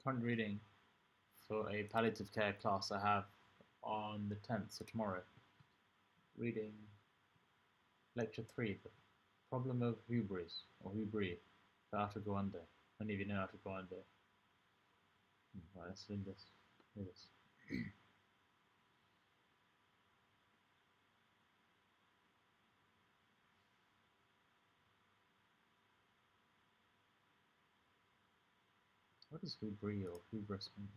current reading for a palliative care class I have on the 10th, so tomorrow. Reading lecture 3, the problem of hubris, or hubris, for how to go under. Many of you know how to go under. Right, let's read this. Read this. What does hubris or hubris mean?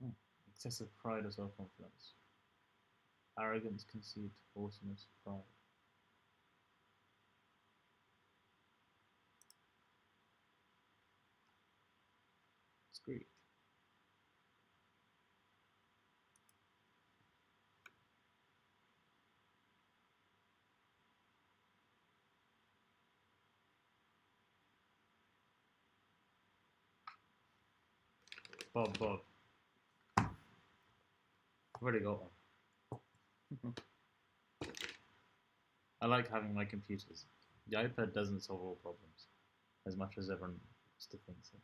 Oh, excessive pride or self-confidence. Arrogance, conceit, haughtiness, pride. It's Greek. Bob. I've already got one. I like having my computers. The iPad doesn't solve all problems, as much as everyone used to think so.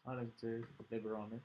I like to live around it.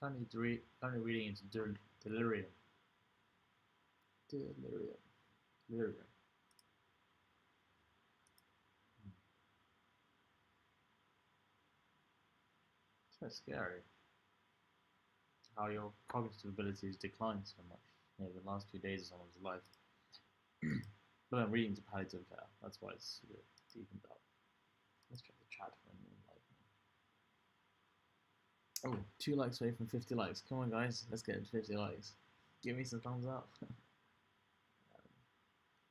Currently reading into delirium. Delirium. Delirium. It's quite scary how your cognitive abilities decline so much. You know, the last few days of someone's life. But I'm reading to palliative care. That's why it's sort of deepened up. Let's check the chat for anyone like me. Oh, 2 likes away from 50 likes. Come on, guys. Let's get to 50 likes. Give me some thumbs up.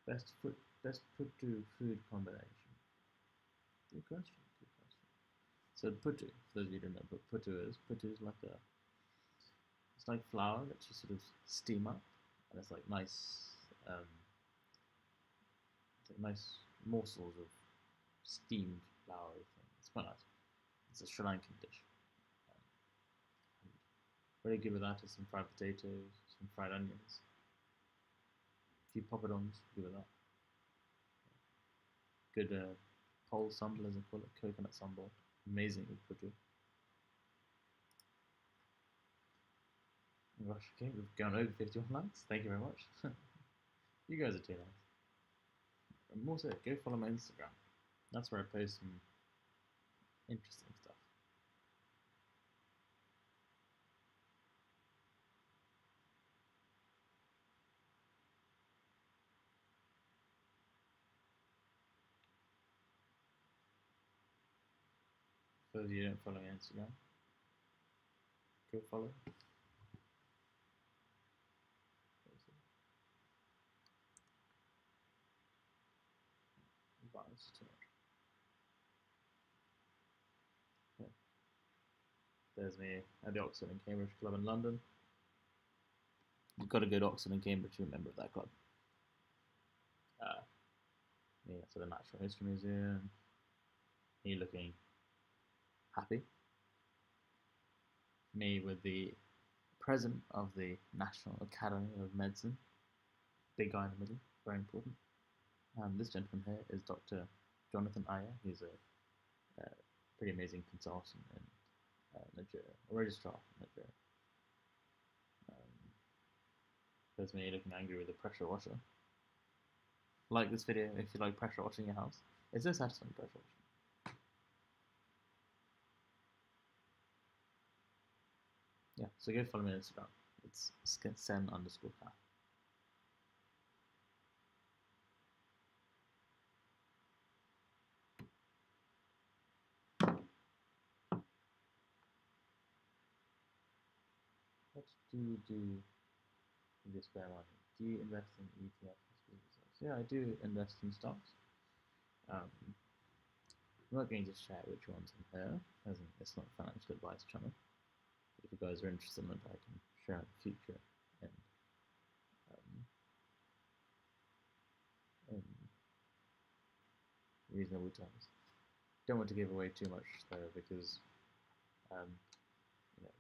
Best putu food combination. Good question. Good question. So putu, for those of you who don't know what putu is like it's like flour that you sort of steam up, and it's like nice, nice morsels of steamed flour thing. It's quite nice. It's a Sri Lankan dish. Very good with that is some fried potatoes, some fried onions, a few poppadoms. Good with that. Good pole sambal, as they call it, coconut sambal. Amazing with putu. Oh gosh, okay, we've gone over 51 likes. Thank you very much. You guys are too nice. And also, go follow my Instagram. That's where I post some interesting stuff. For those of you who don't follow me on Instagram, go follow. Yeah. There's me at the Oxford and Cambridge Club in London. You've got to go to Oxford and Cambridge to be a member of that club. Me at the Natural History Museum. Me looking happy. Me with the president of the National Academy of Medicine. Big guy in the middle, very important. This gentleman here is Dr. Jonathan Iyer. He's a pretty amazing consultant in Nigeria, a registrar in Nigeria. There's me looking angry with a pressure washer. Like this video if you like pressure washing your house. It's so satisfying pressure washing. Yeah, so go follow me on Instagram. It's sen_Kath. What do you do with your spare money? Do you invest in ETFs? Yeah, I do invest in stocks. I'm not going to share which ones in here, as in it's not a financial advice channel. But if you guys are interested in it, I can share in the future in reasonable terms. Don't want to give away too much though, because you know,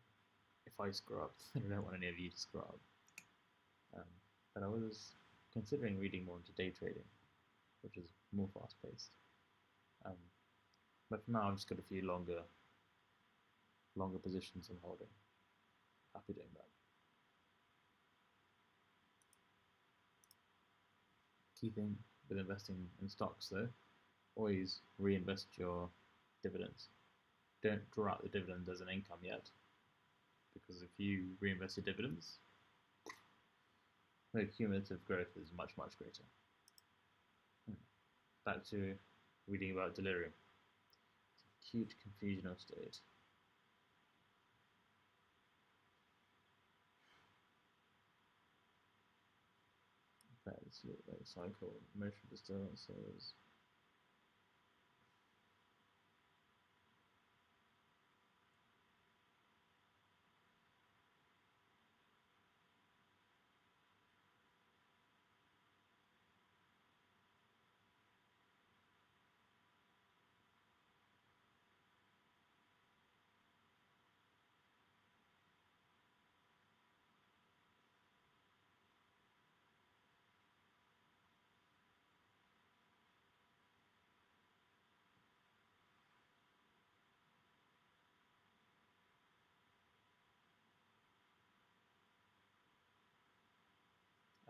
if I screw up, I don't want any of you to screw up. But I was considering reading more into day trading, which is more fast-paced. But for now, I've just got a few longer positions I'm holding. Happy doing that. Key thing with investing in stocks, though, always reinvest your dividends. Don't draw out the dividend as an income yet, because if you reinvest your dividends, the cumulative growth is much, much greater. Back to reading about delirium. It's acute confusional state. Let's look at cycle, emotional disturbances.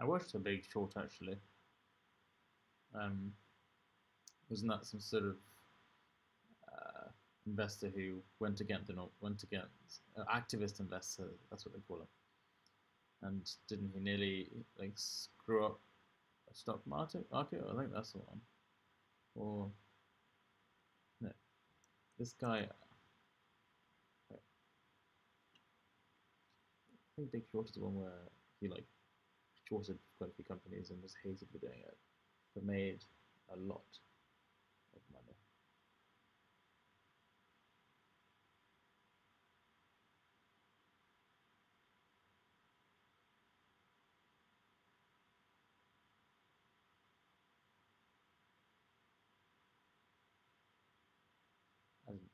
I watched a Big Short actually. Wasn't that some sort of investor who went against activist investor? That's what they call him. And didn't he nearly like screw up a stock market? I think that's the one. Or no, this guy. I think Big Short is the one where he like shorted quite a few companies and was hated for doing it, but made a lot of money.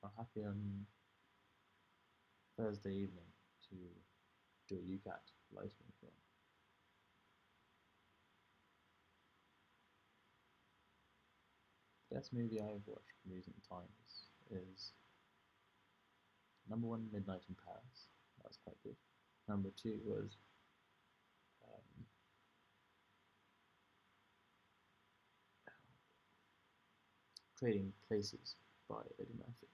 I'm happy on Thursday evening to do a UCAT live stream film. The best movie I've watched in recent times is number 1, Midnight in Paris. That was quite good. Number 2 was Trading Places by Eddie Murphy.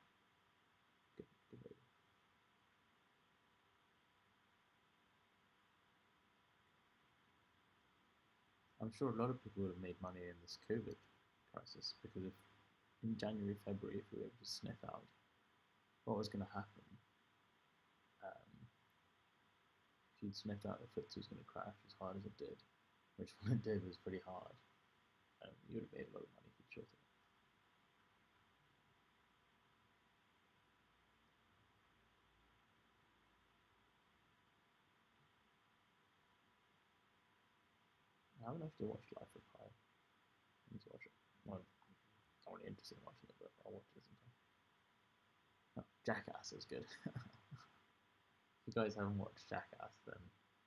Good movie. I'm sure a lot of people would have made money in this COVID crisis because if in January, February, if we were able to sniff out what was going to happen, if you'd sniffed out the FTSE was going to crash as hard as it did, which when it did was pretty hard, you would have made a lot of money for sure. I haven't actually watched Life of Pi. I need to watch it. Well, it's not really interested in watching it, but I'll watch it sometime. Oh, Jackass is good. If you guys haven't watched Jackass, then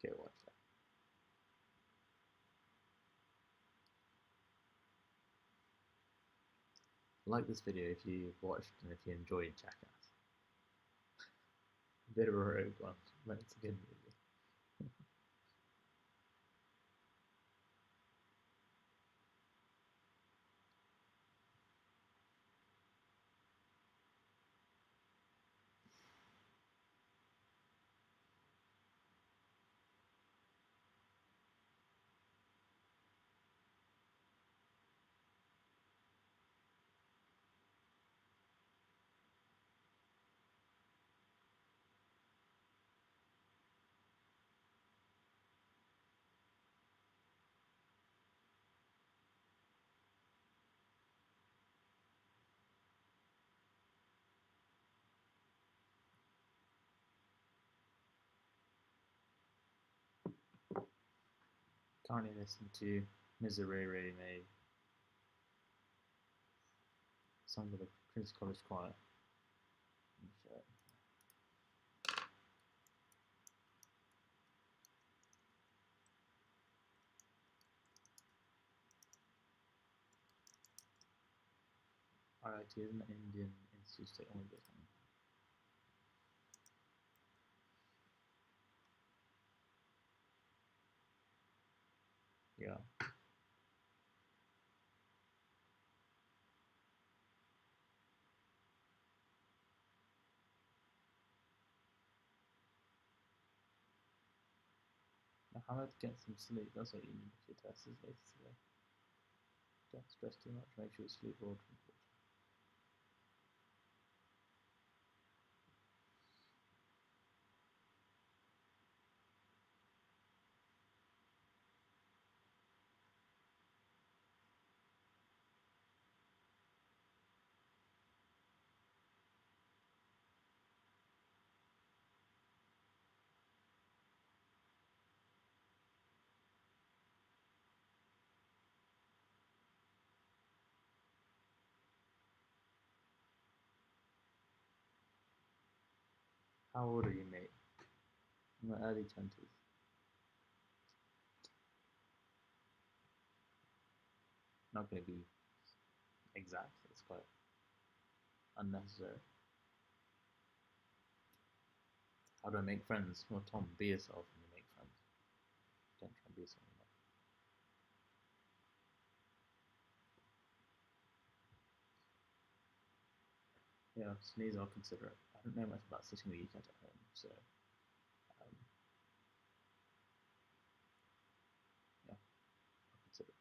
go watch it. Like this video if you've watched and if you enjoyed Jackass. A bit of a rogue one, but it's a good movie. Currently listening to Miserere May, sung by the Prince College Choir. RIT is an Indian Institute of Technology. Yeah. Mohammed, get some sleep. That's what you need if your test is later today. Don't stress too much. Make sure you sleep well. How old are you, mate? In my early 20s. Not going to be exact. It's quite unnecessary. How do I make friends? Well, Tom, be yourself and you make friends. Don't try and be someone else. yeah, sneeze, I'll consider it. I don't know much about sitting with you cat at home, so um, yeah, I'll consider it.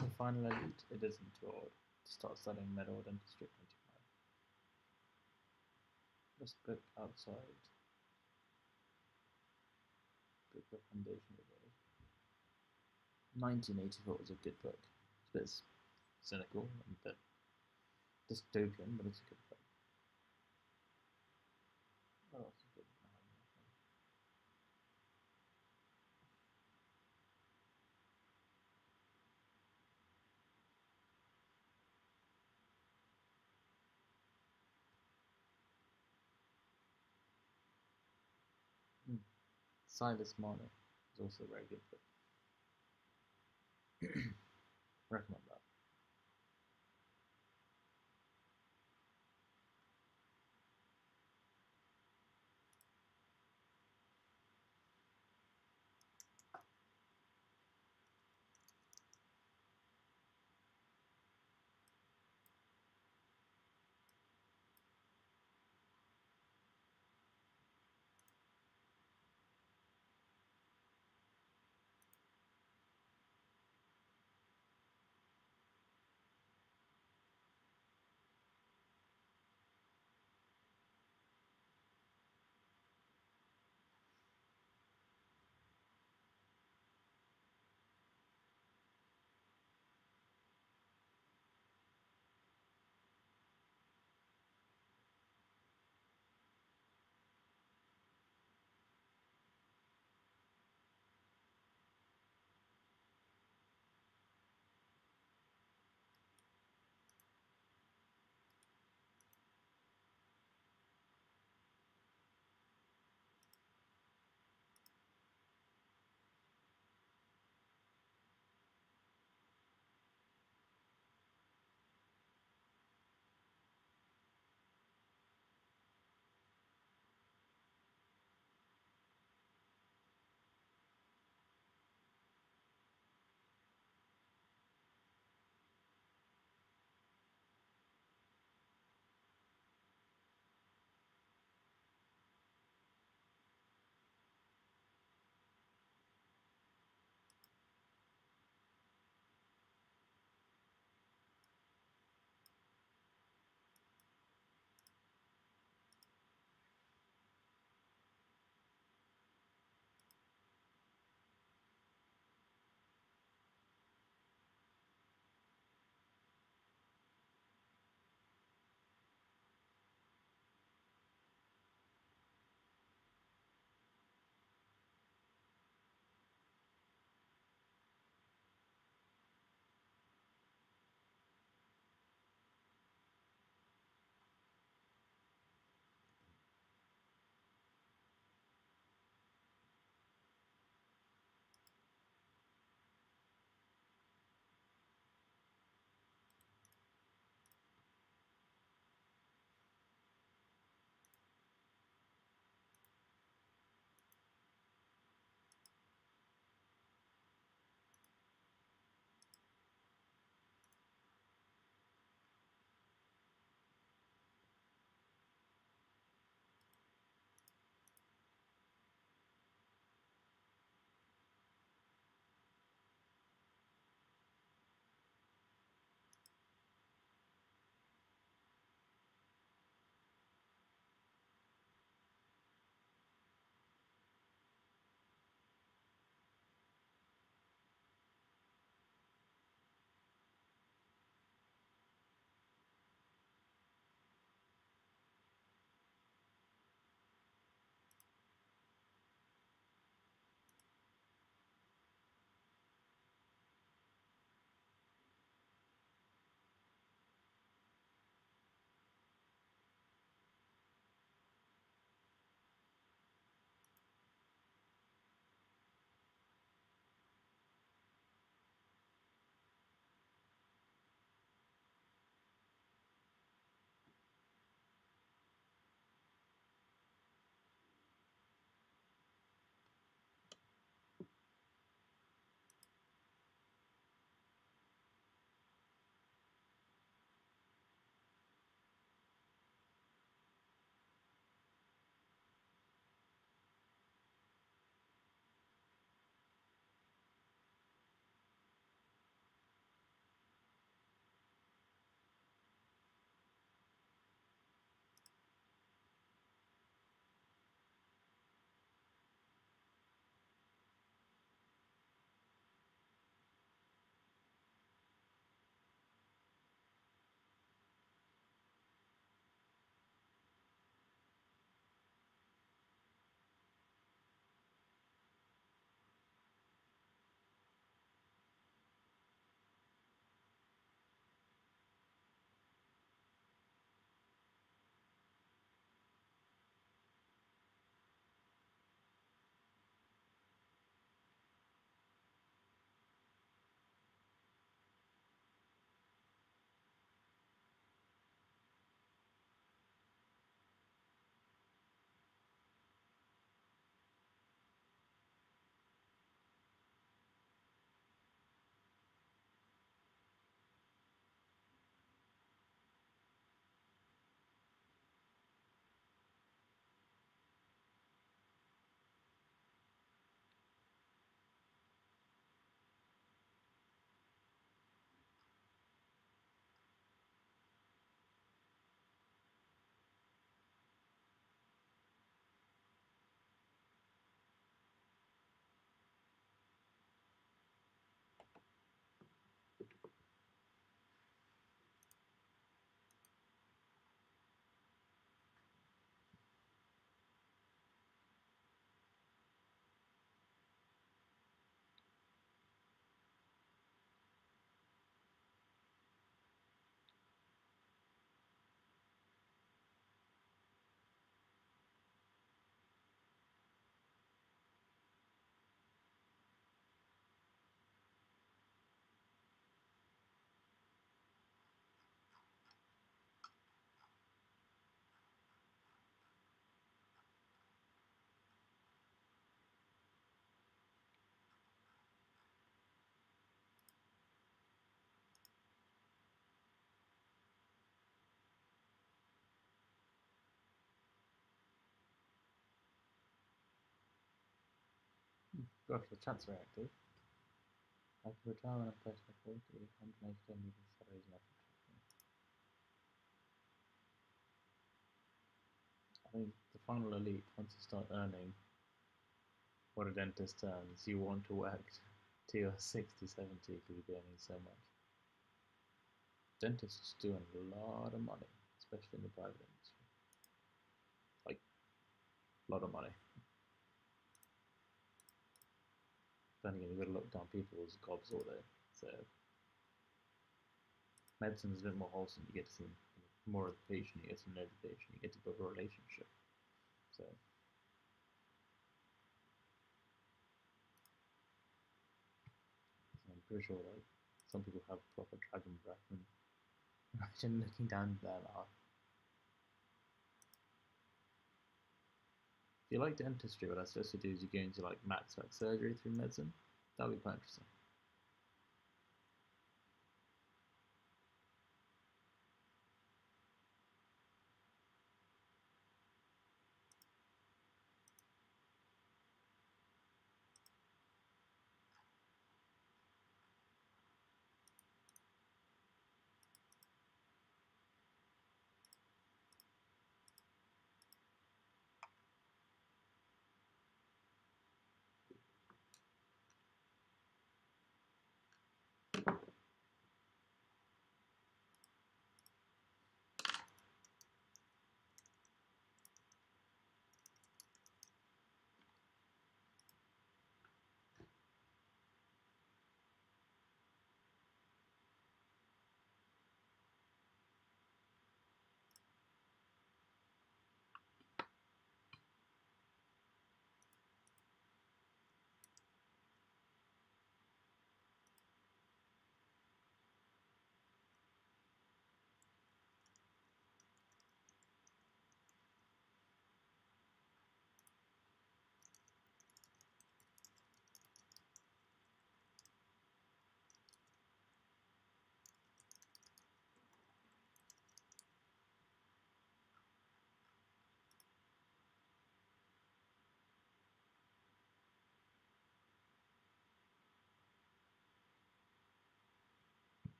The final elite, it isn't too old to start studying medical dentistry at 25. This book outside, book recommendation review. 1984 was a good book. It's a bit cynical and a bit dystopian, but it's a good book. What else is good? Silas Marner is also a very good book. Recommend that. Gosh, the chat's very active. I could retire when I'm 30 or 40, 180 million salaries enough for tracking. I think the final elite, once you start earning what a dentist earns, you want to work till you're 60, 70 because you'll be earning so much. Dentists do earn a lot of money, especially in the private industry. Like, a lot of money. Then again, you've got to look down people's gobs all day. So, medicine is a bit more wholesome. You get to see more of the patient, you get to know the patient, you get to build a relationship. So, I'm pretty sure like some people have proper dragon breath, and imagine looking down there now. If you like dentistry, what I suggest you do is you go into like max surgery through medicine. That'll be quite interesting.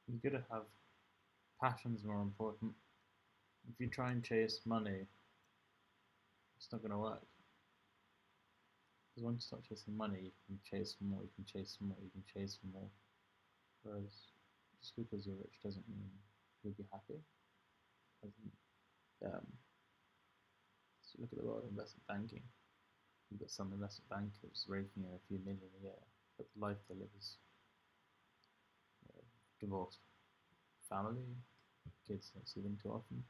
You've got to have passions more important. If you try and chase money, it's not going to work. Because once you start chasing money, you can chase more, you can chase more, you can chase more. Whereas just because you're rich doesn't mean you'll be happy. So look at the world of investment banking. You've got some investment bankers raking in a few million a year, but the life they live is divorced family, kids don't see them too often,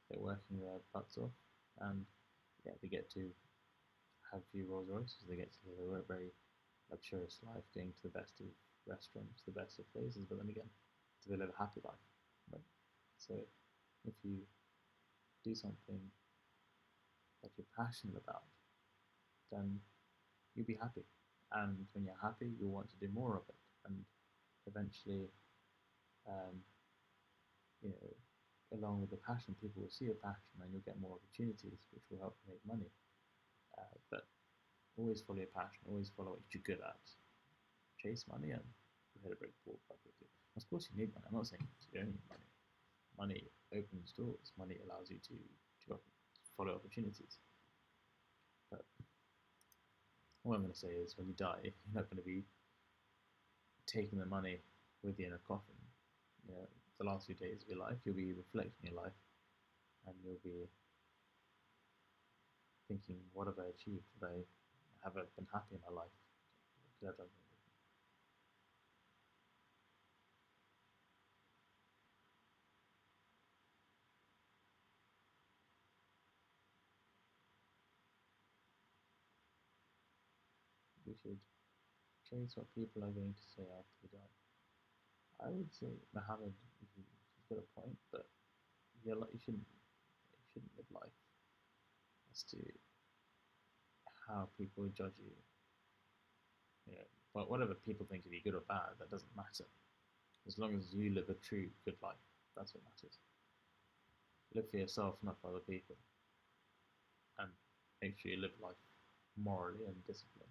they're working their butts off, and yeah, they get to have a few Rolls Royces, they get to live a very luxurious life, going to the best of restaurants, the best of places, but then again, do they live a happy life? Right? So if you do something that you're passionate about, then you'll be happy. And when you're happy, you'll want to do more of it. And eventually, you know, along with the passion, people will see your passion and you'll get more opportunities, which will help you make money. But always follow your passion, always follow what you're good at. Chase money and you'll hit a brick wall quite quickly. Of course, you need money. I'm not saying you don't need money. Money opens doors. Money allows you to follow opportunities. But what I'm going to say is, when you die, you're not going to be taking the money with you in a coffin. You know, the last few days of your life, you'll be reflecting your life, and you'll be thinking, what have I achieved? Have I been happy in my life? Could I have done something? We should chase what people are going to say after we die. I would say Muhammad, he's got a point, but you shouldn't live life as to how people judge you. You know, but whatever people think of you, good or bad, that doesn't matter. As long as you live a true good life, that's what matters. Live for yourself, not for other people, and make sure you live life morally and disciplined.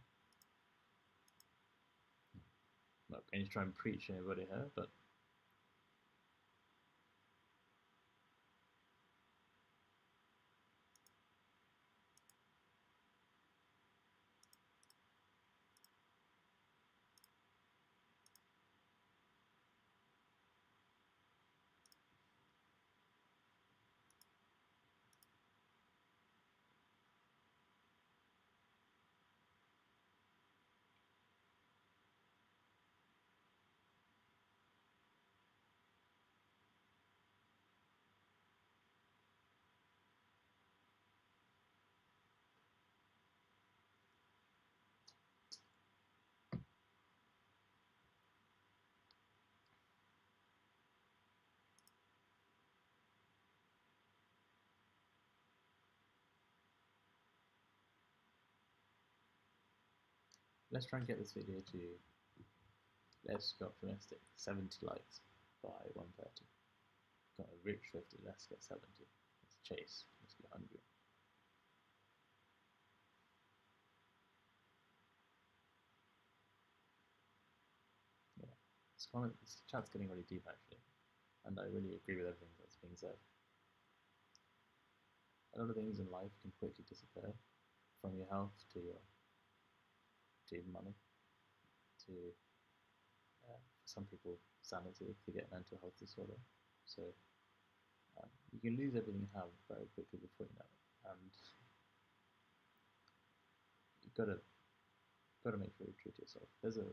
not going to try and preach anybody here, but let's try and get this video to, let's be optimistic, 70 likes by 1:30. Got a reach 50, let's get 70. Let's chase, let's get hungry. Yeah, this chat's getting really deep actually, and I really agree with everything that's being said. A lot of things in life can quickly disappear, from your health to your money, to for some people sanity if they get a mental health disorder. So you can lose everything you have very quickly before you know it, and you've got to make sure you treat yourself. There's a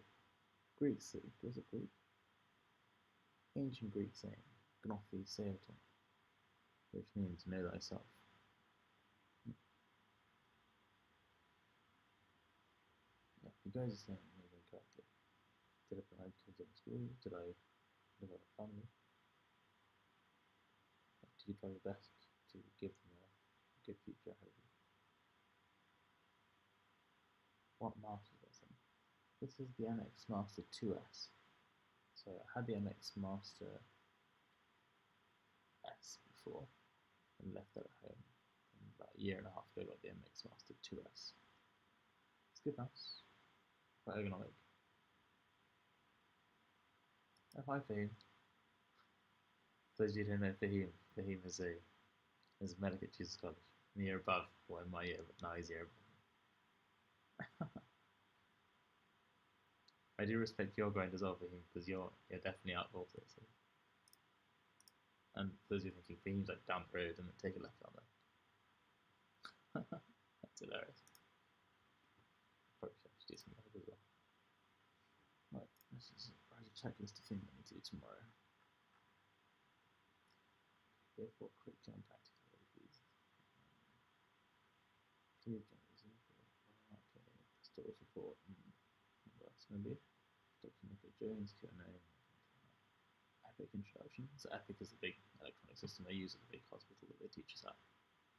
ancient Greek saying, "Gnophi seauton," which means know thyself. Yeah, you guys are saying moving correctly. Did I provide kids in school? Did I live out a family? Did you try your best to give them a good future ahead of you? What master lesson? This is the MX Master 2S. So I had the MX Master S before and left that at home. And about a year and a half ago, got the MX Master 2S. It's good mouse, quite ergonomic. Oh, hi Fahim. For those of you who don't know Fahim is a medic at Jesus College, a year above, well in my year, but now he's a year above. I do respect your grind as well, Fahim, because you're definitely out of it. So. And for those of you thinking Fahim's like down the road and then take a left down there. That's hilarious. Probably should do some of as well. Right, this is a checklist of things I need to do tomorrow. Therefore, quickly and practicalities. Please join us in the storage report and what else going to be. Dr. Nicola Jones, Q&A, Epic introduction. So Epic is a big electronic system they use at the big hospital that they teach us at.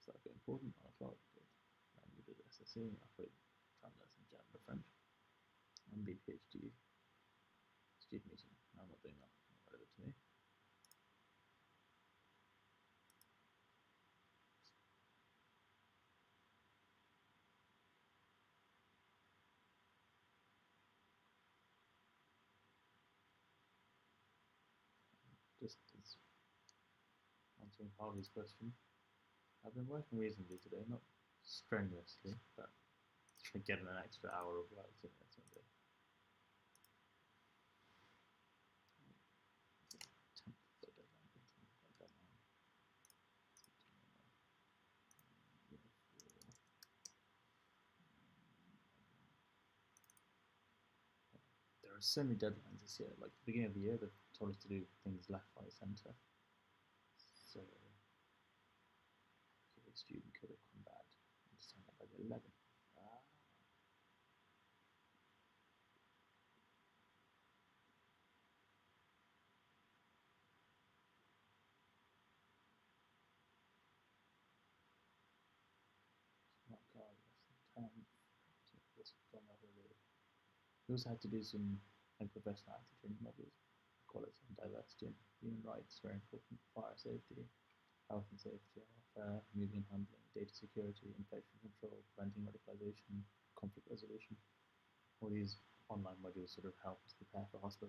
So that'll be important. 1 o'clock, good. Languages, SSE, I'll probably try and learn some German or French. And the PhD student meeting. No, I'm not doing that. Not relevant to me. Just as answering Harvey's question, I've been working reasonably today, not strenuously, but trying to get in an extra hour of work in this one day. There are so many deadlines this year. Like at the beginning of the year, they've told us to do things left, right, centre. So a student could have come back and signed up by the 11th. Not God, less than 10. We also had to do some professional attitude modules, equality and diversity and human rights, very important, fire safety, health and safety, welfare, moving and handling, data security, infection control, preventing radicalization, conflict resolution. All these online modules sort of help us prepare for hospital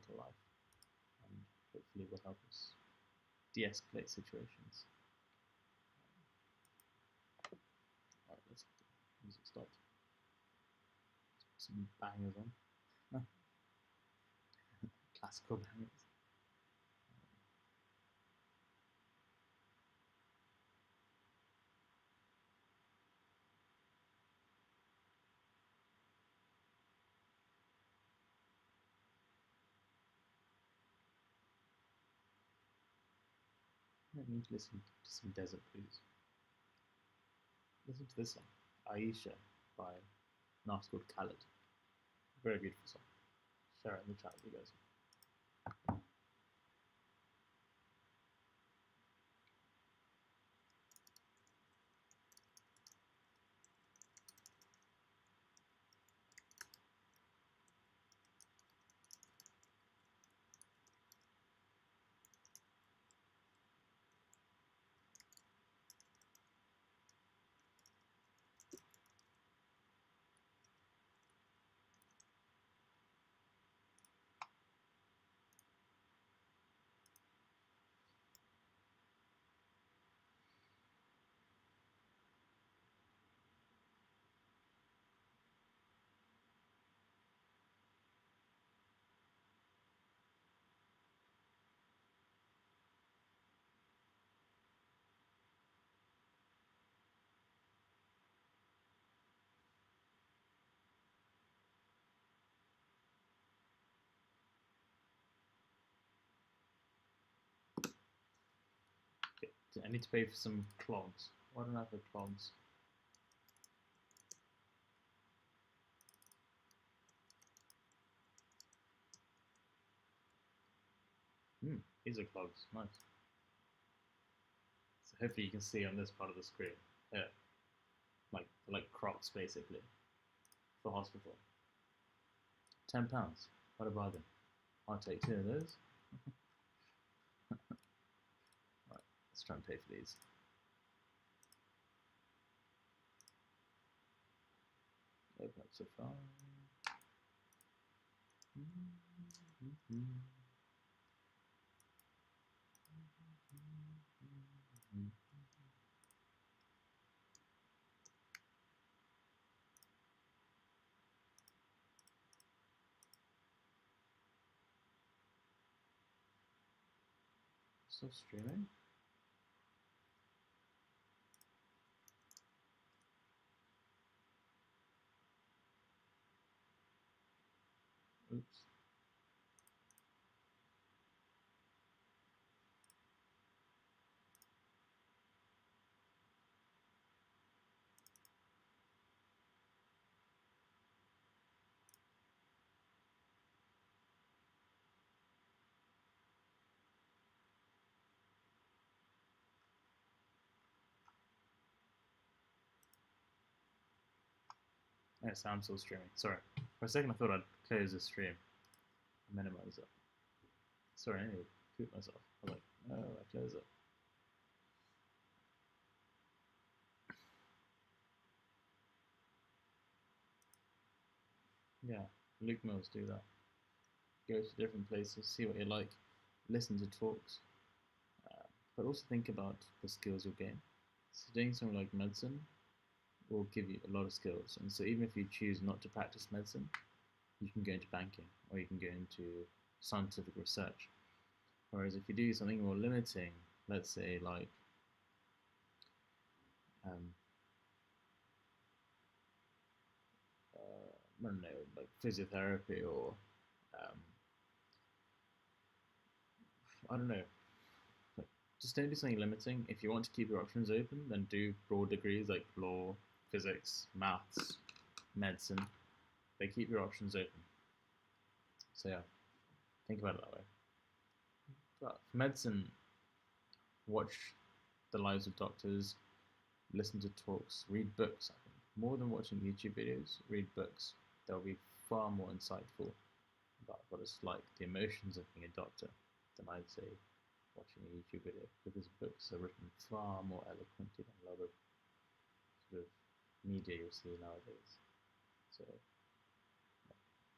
hopefully will help us de-escalate situations. Alright, let's get the music stopped. Let's put some bangers on. Classical bangers. I need to listen to some desert blues. Listen to this song, Aisha, by an artist called Khaled. Very beautiful song. Share it in the chat with you guys. Okay, I need to pay for some clogs. Why don't I have the clogs? These are clogs. Nice. So hopefully you can see on this part of the screen. Yeah. Like Crocs basically. For hospital. £10. What a bargain. I'll take 2 of those. Right, let's try and pay for these. Open up Safari. Still streaming? Oops. Yes, I'm still streaming. Sorry. For a second I thought I'd close the stream. Minimize it. Sorry, I need to poop myself. I was like, no, I close it. Yeah, Luke Mills do that. Go to different places, see what you like, listen to talks, but also think about the skills you'll gain. So doing something like medicine will give you a lot of skills, and so even if you choose not to practice medicine, you can go into banking or you can go into scientific research. Whereas if you do something more limiting, let's say like I don't know, like physiotherapy or I don't know, like, just don't do something limiting. If you want to keep your options open, then do broad degrees like law, physics, maths, medicine. They keep your options open. So yeah, think about it that way. But for medicine, watch the lives of doctors, listen to talks, read books. I think more than watching YouTube videos, read books. They'll be far more insightful about what it's like, the emotions of being a doctor, than I'd say watching a YouTube video, because books are written far more eloquently than a lot of sort of media you'll see nowadays. So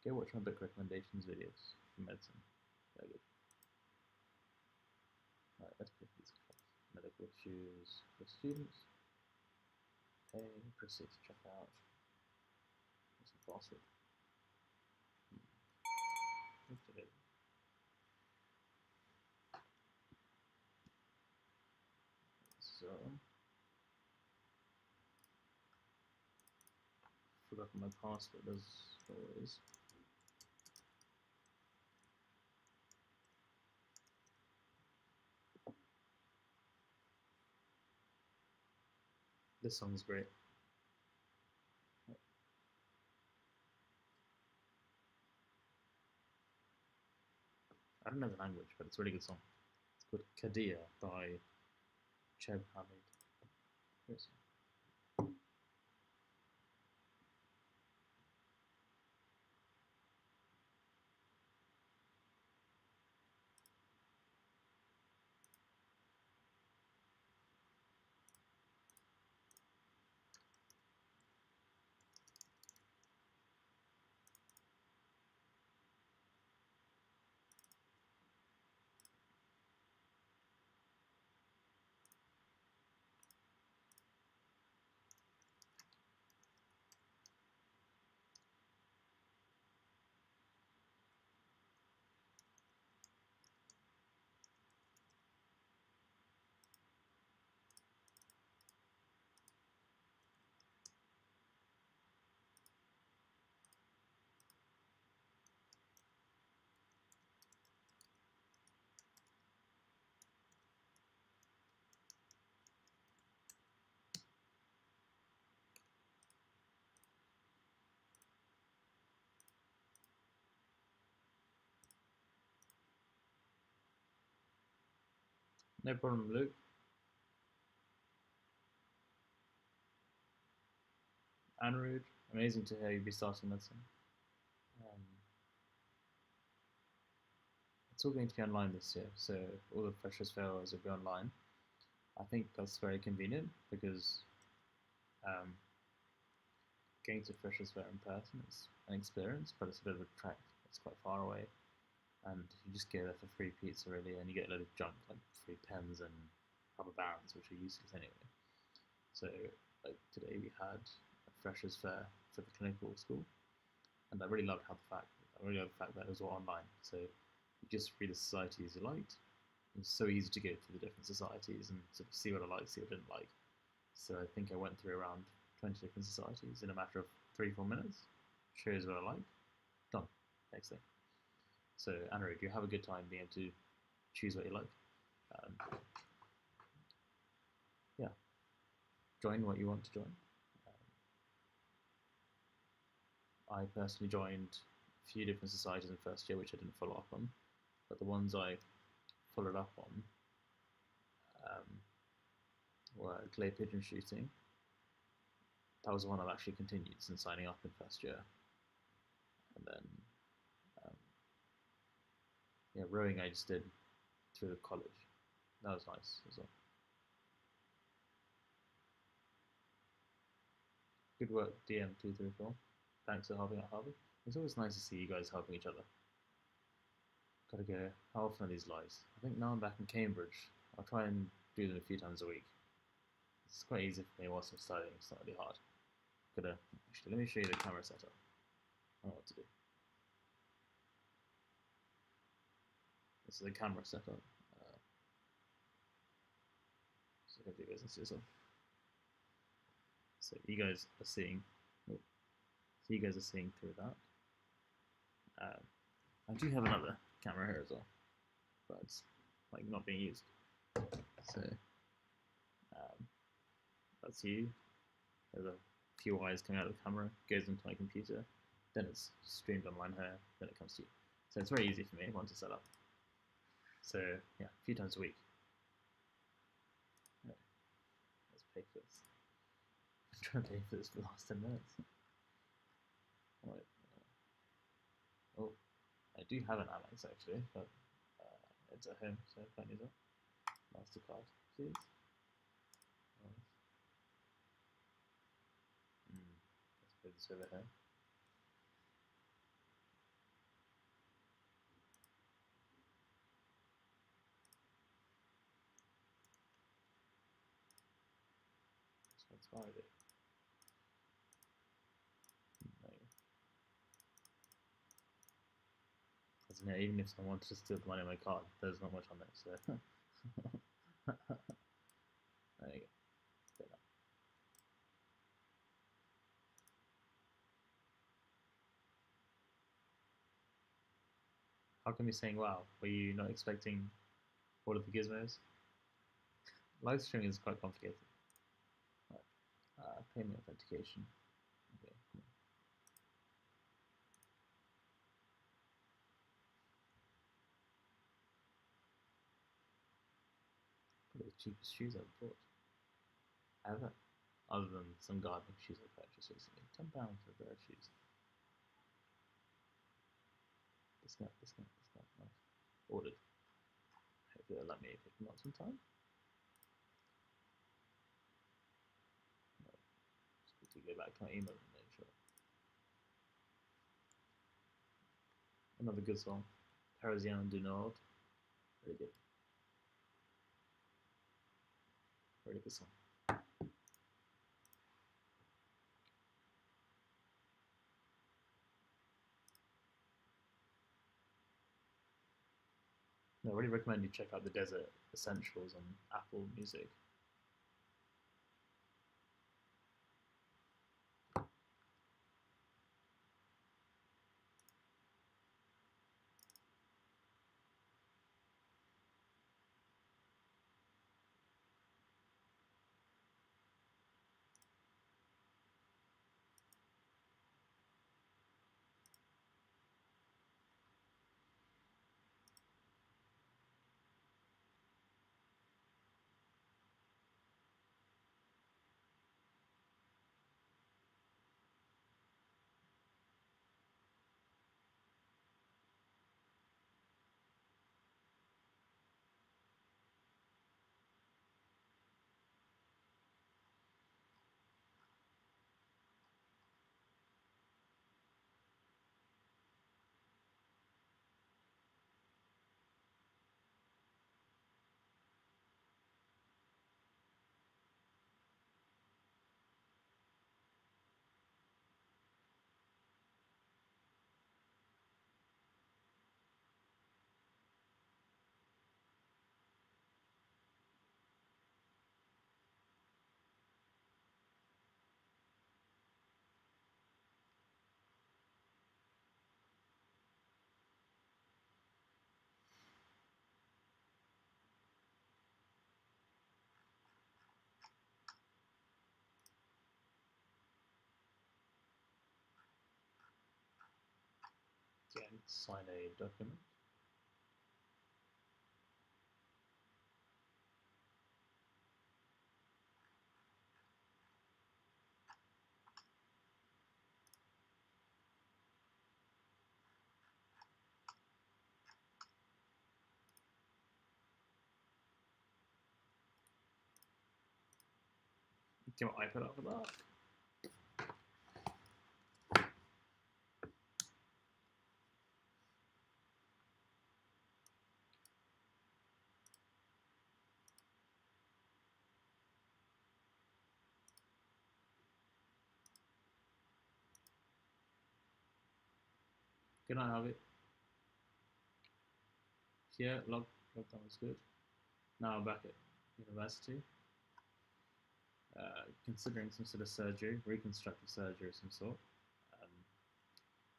go watch my book recommendations videos for medicine. They're good. Right, let's pick these across. Medical shoes for students. Okay, proceed to check out. What's the password? Lifted it. So, forgot my password as always. This song's great. I don't know the language, but it's a really good song. It's called Kadia by Cheb Hamid. Yes. No problem, Luke. Anirudh, amazing to hear you be starting medicine. It's all going to be online this year, so all the freshers' farewells will be online. I think that's very convenient because going to freshers' fair in person is an experience, but it's a bit of a trek. It's quite far away, and you just go there for free pizza really, and you get a load of junk like free pens and rubber bands, which are useless anyway. So, like today we had a freshers' fair for the clinical school, and I really loved the fact that it was all online. So you just read the societies you liked. It's so easy to go through the different societies and sort of see what I liked, see what I didn't like. So I think I went through around 20 different societies in a matter of 3-4 minutes. Shows what I like. Done. Next thing. So Anirudh, you have a good time being able to choose what you like. Yeah. Join what you want to join. I personally joined a few different societies in first year, which I didn't follow up on. But the ones I followed up on were clay pigeon shooting. That was the one I've actually continued since signing up in first year. And then, yeah, rowing I just did through college. That was nice as well. Good work, DM234. Thanks for helping out Harvey. It's always nice to see you guys helping each other. Gotta go. How often are these lives? I think now I'm back in Cambridge. I'll try and do them a few times a week. It's quite easy for me whilst I'm studying. It's not really hard. Actually, let me show you the camera setup. I know what to do. This is the camera setup. So I do business yourself. So you guys are seeing. Oh, so you guys are seeing through that. I do have another camera here as well, but it's like not being used. So that's you. There's a few wires coming out of the camera, goes into my computer, then it's streamed online here, then it comes to you. So it's very easy for me once it's set up. So yeah, a few times a week. Right. Let's pay for this. I'm trying to pay for this for the last 10 minutes. Right. Oh, I do have an Amex actually, but it's at home, so I can't use it. MasterCard, please. Let's put this over here. expiry date. No. Even if someone wanted to steal the money on my card, there's not much on there, so there you go. How come you're saying wow? Were you not expecting all of the gizmos? Live streaming is quite complicated. Right. Payment authentication. Okay, cool. Probably the cheapest shoes I've bought. Ever. Other than some gardening shoes I purchased recently. £10 for a pair of shoes. Discount. Nice. Ordered. Hopefully they'll let me pick them up sometime. No. Just quickly go back to my email and make sure. Another good song. Parisien du Nord. Really good. Really good song. No, I really recommend you check out the Desert Essentials on Apple Music. Again, sign a document. Get my iPad out for that. Good night, Harvey. Yeah, lockdown was good. Now I'm back at university. Considering some sort of surgery, reconstructive surgery of some sort.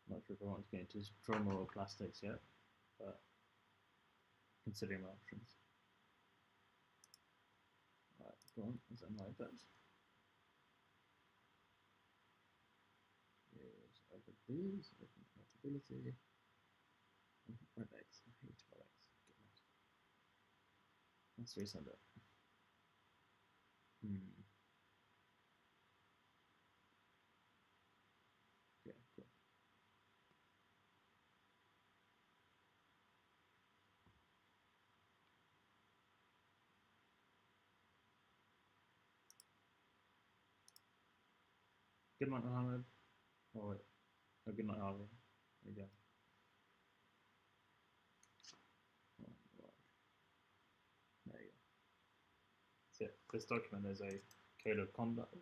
Not sure if I want to get into trauma or plastics yet, but considering my options. Alright, go on, let's unload that. Yes, open these, open compatibility. WebEx, I hate WebEx. Let's resend it. Okay, cool. Good night, Mohammed. Oh, wait. Oh, good night, Harvey. There you go. Oh, right. There you go. So, this document is a Code of conduct.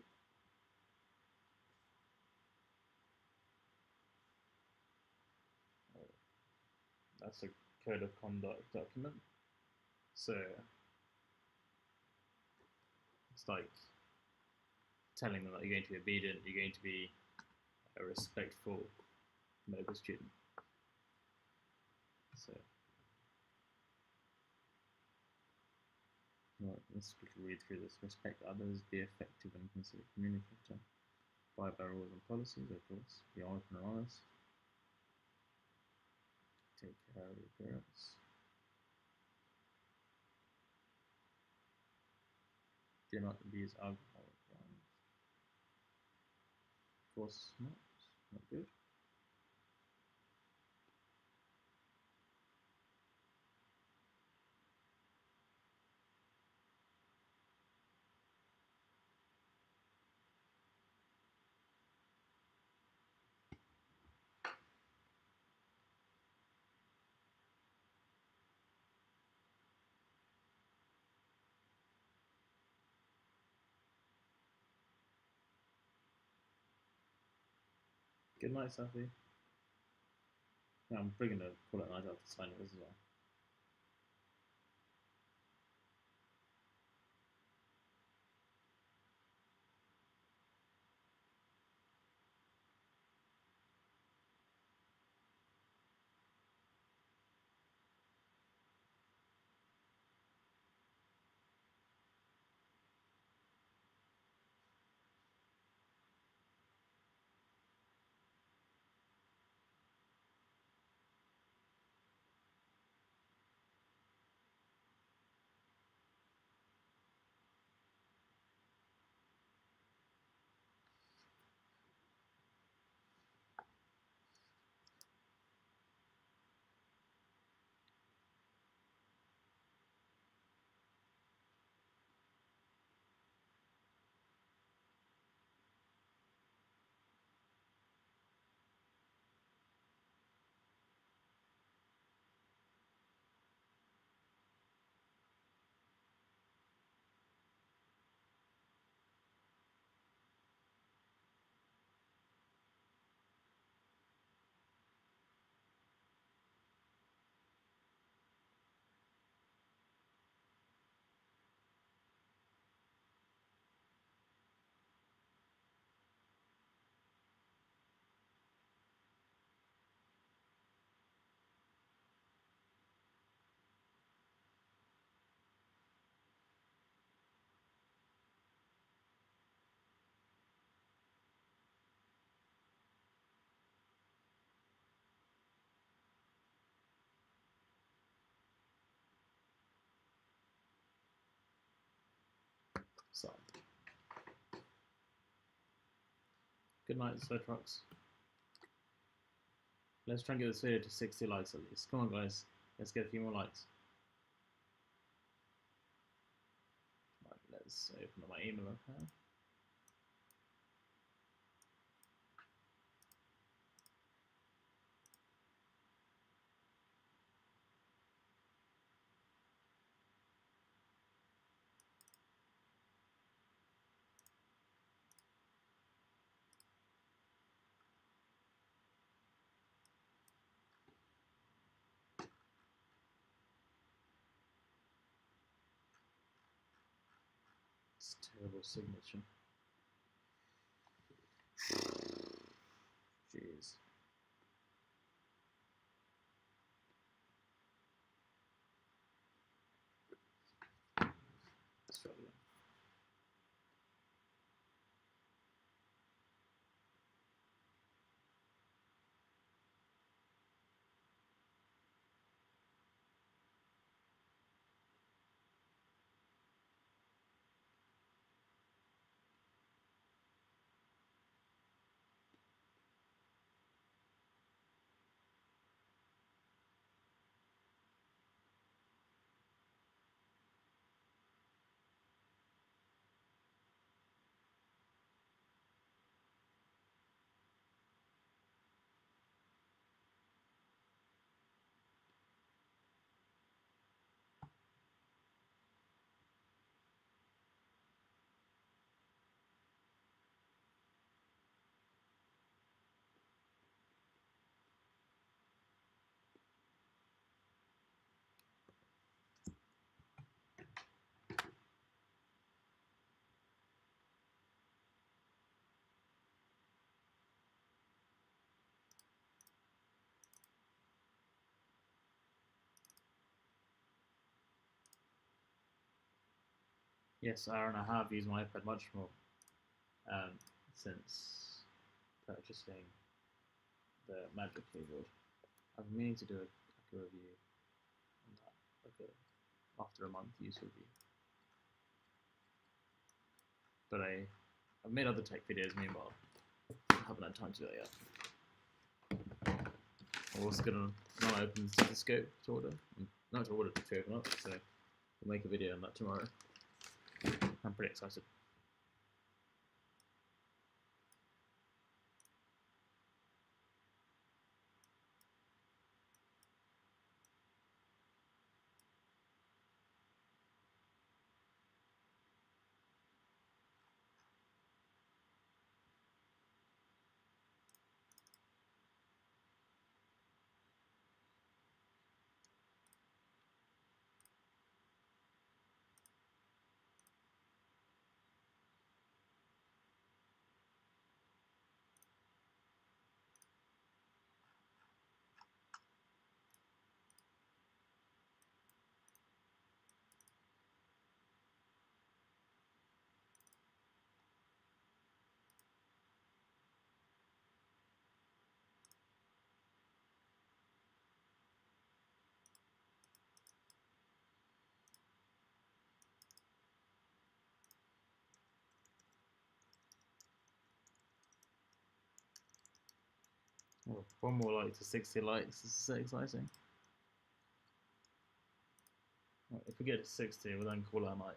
That's a code of conduct document. So it's like telling them that you're going to be obedient, you're going to be a respectful medical student. So let's quickly read through this. Respect others, be effective and considerate communicator. Abide by rules and policies, of course. Be open and honest. Take care of your appearance. Do not abuse alcohol or drugs. Of course not good. Good night, Safi. Yeah, I'm probably going to call it a night after signing this as well. So, good night, Sweatrox. Let's try and get this video to 60 likes at least. Come on, guys. Let's get a few more likes. Right, let's open up my email account. It's a terrible signature. Jeez. Struggling. Yes, Aaron, I have used my iPad much more since purchasing the Magic keyboard. I've been meaning to do a review on that, after a month use review. But I've made other tech videos meanwhile. I haven't had time to do that yet. I'm also gonna now open the stethoscope to order. Not to order, to open up, so we'll make a video on that tomorrow. I'm pretty excited. Oh, one more like to 60 likes. This is so exciting. Right, if we get to 60, we'll then call our night.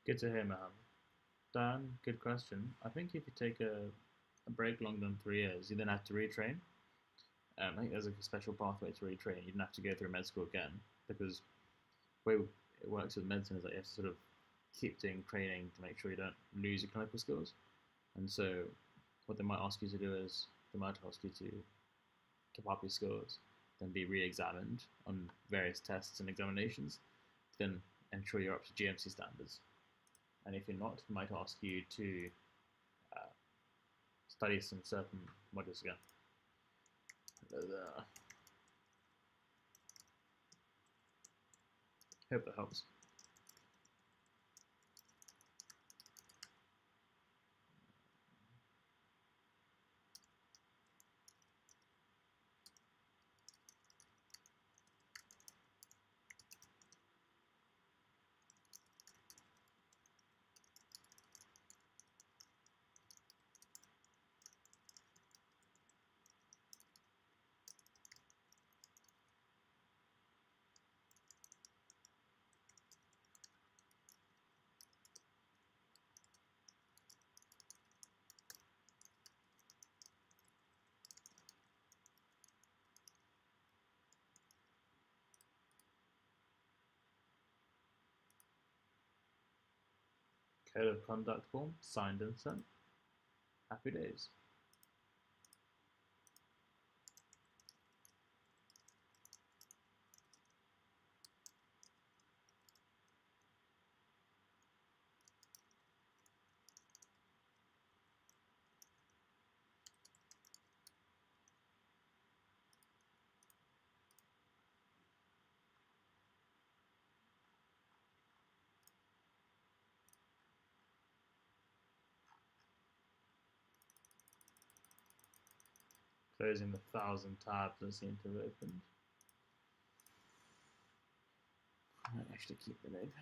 Good to hear, man. Dan, good question. I think if you take a break longer than 3 years, you then have to retrain. I think there's a special pathway to retrain. You don't have to go through med school again because the way it works with medicine is that you have to sort of keep doing training to make sure you don't lose your clinical skills. And so, what they might ask you to do is they might ask you to top up your skills, then be re-examined on various tests and examinations, then ensure you're up to GMC standards. And if you're not, they might ask you to study some certain modules again. Hope that helps. Code of conduct form, signed and sent. Happy days. Closing the 1,000 tabs that seem to have opened. I might actually keep them open.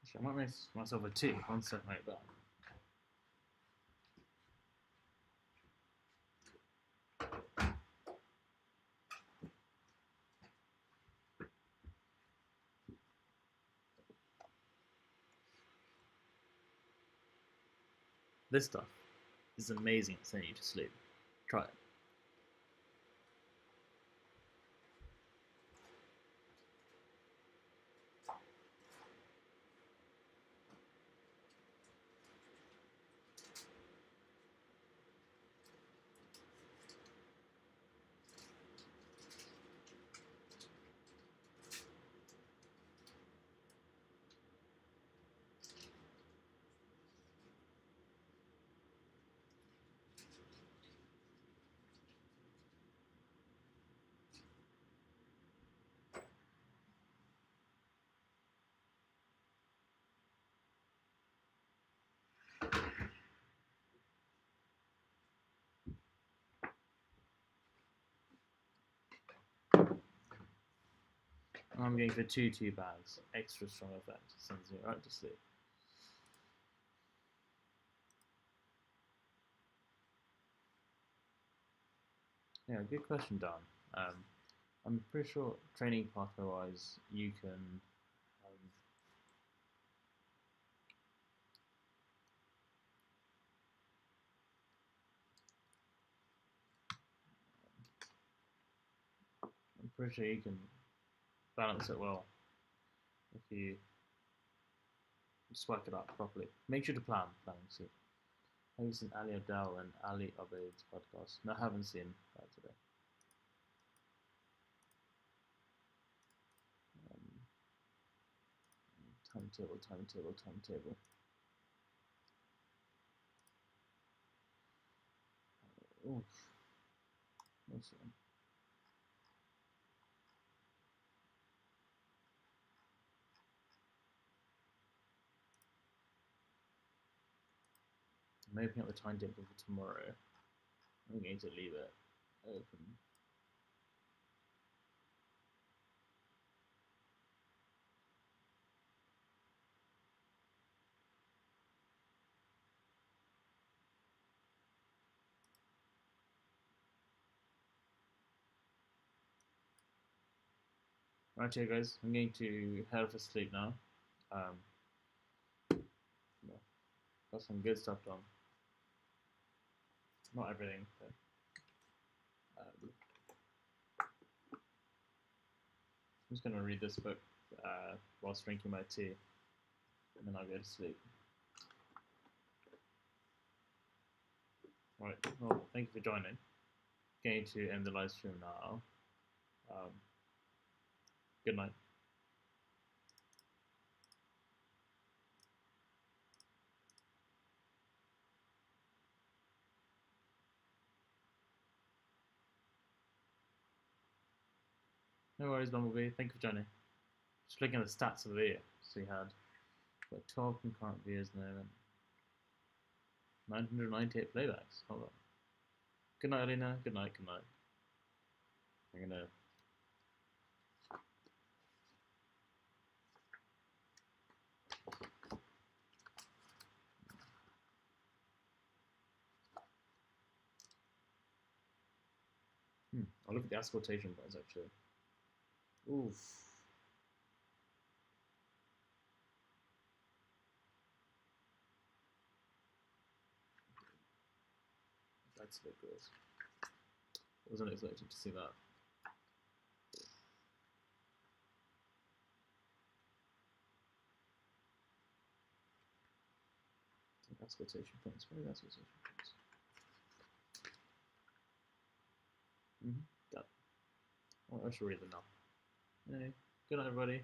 Actually, I might make myself a 2. 1 second like that. This stuff is amazing at sending you to sleep. Try it. I'm going for 2 bags. Extra strong effect. Sends me right to sleep. Yeah, good question, Dan. I'm pretty sure training pathway wise, you can. I'm pretty sure you can balance it well if you just work it out properly. Make sure to plan. See. Have you seen Ali Abdel and Ali Abeid's podcast? No, I haven't seen that today. Timetable. Oof. Awesome. I'm opening up the timetable for tomorrow. I'm going to leave it open. Right here, guys. I'm going to head for sleep now. Got some good stuff done. Not everything, but I'm just going to read this book whilst drinking my tea, and then I'll go to sleep. Right, well, thank you for joining. Going to end the live stream now. Good night. No worries, Bumblebee. Thank you for joining. Just looking at the stats of the video. So we had 12 concurrent views now and 998 playbacks. Hold on. Good night, Alina. Good night. I'm gonna I'll look at the auscultation points actually. Oof. That's a bit gross. Wasn't expecting to see that. Auscultation points. What are the auscultation points? That. I should read them now. Anyway, good night, everybody.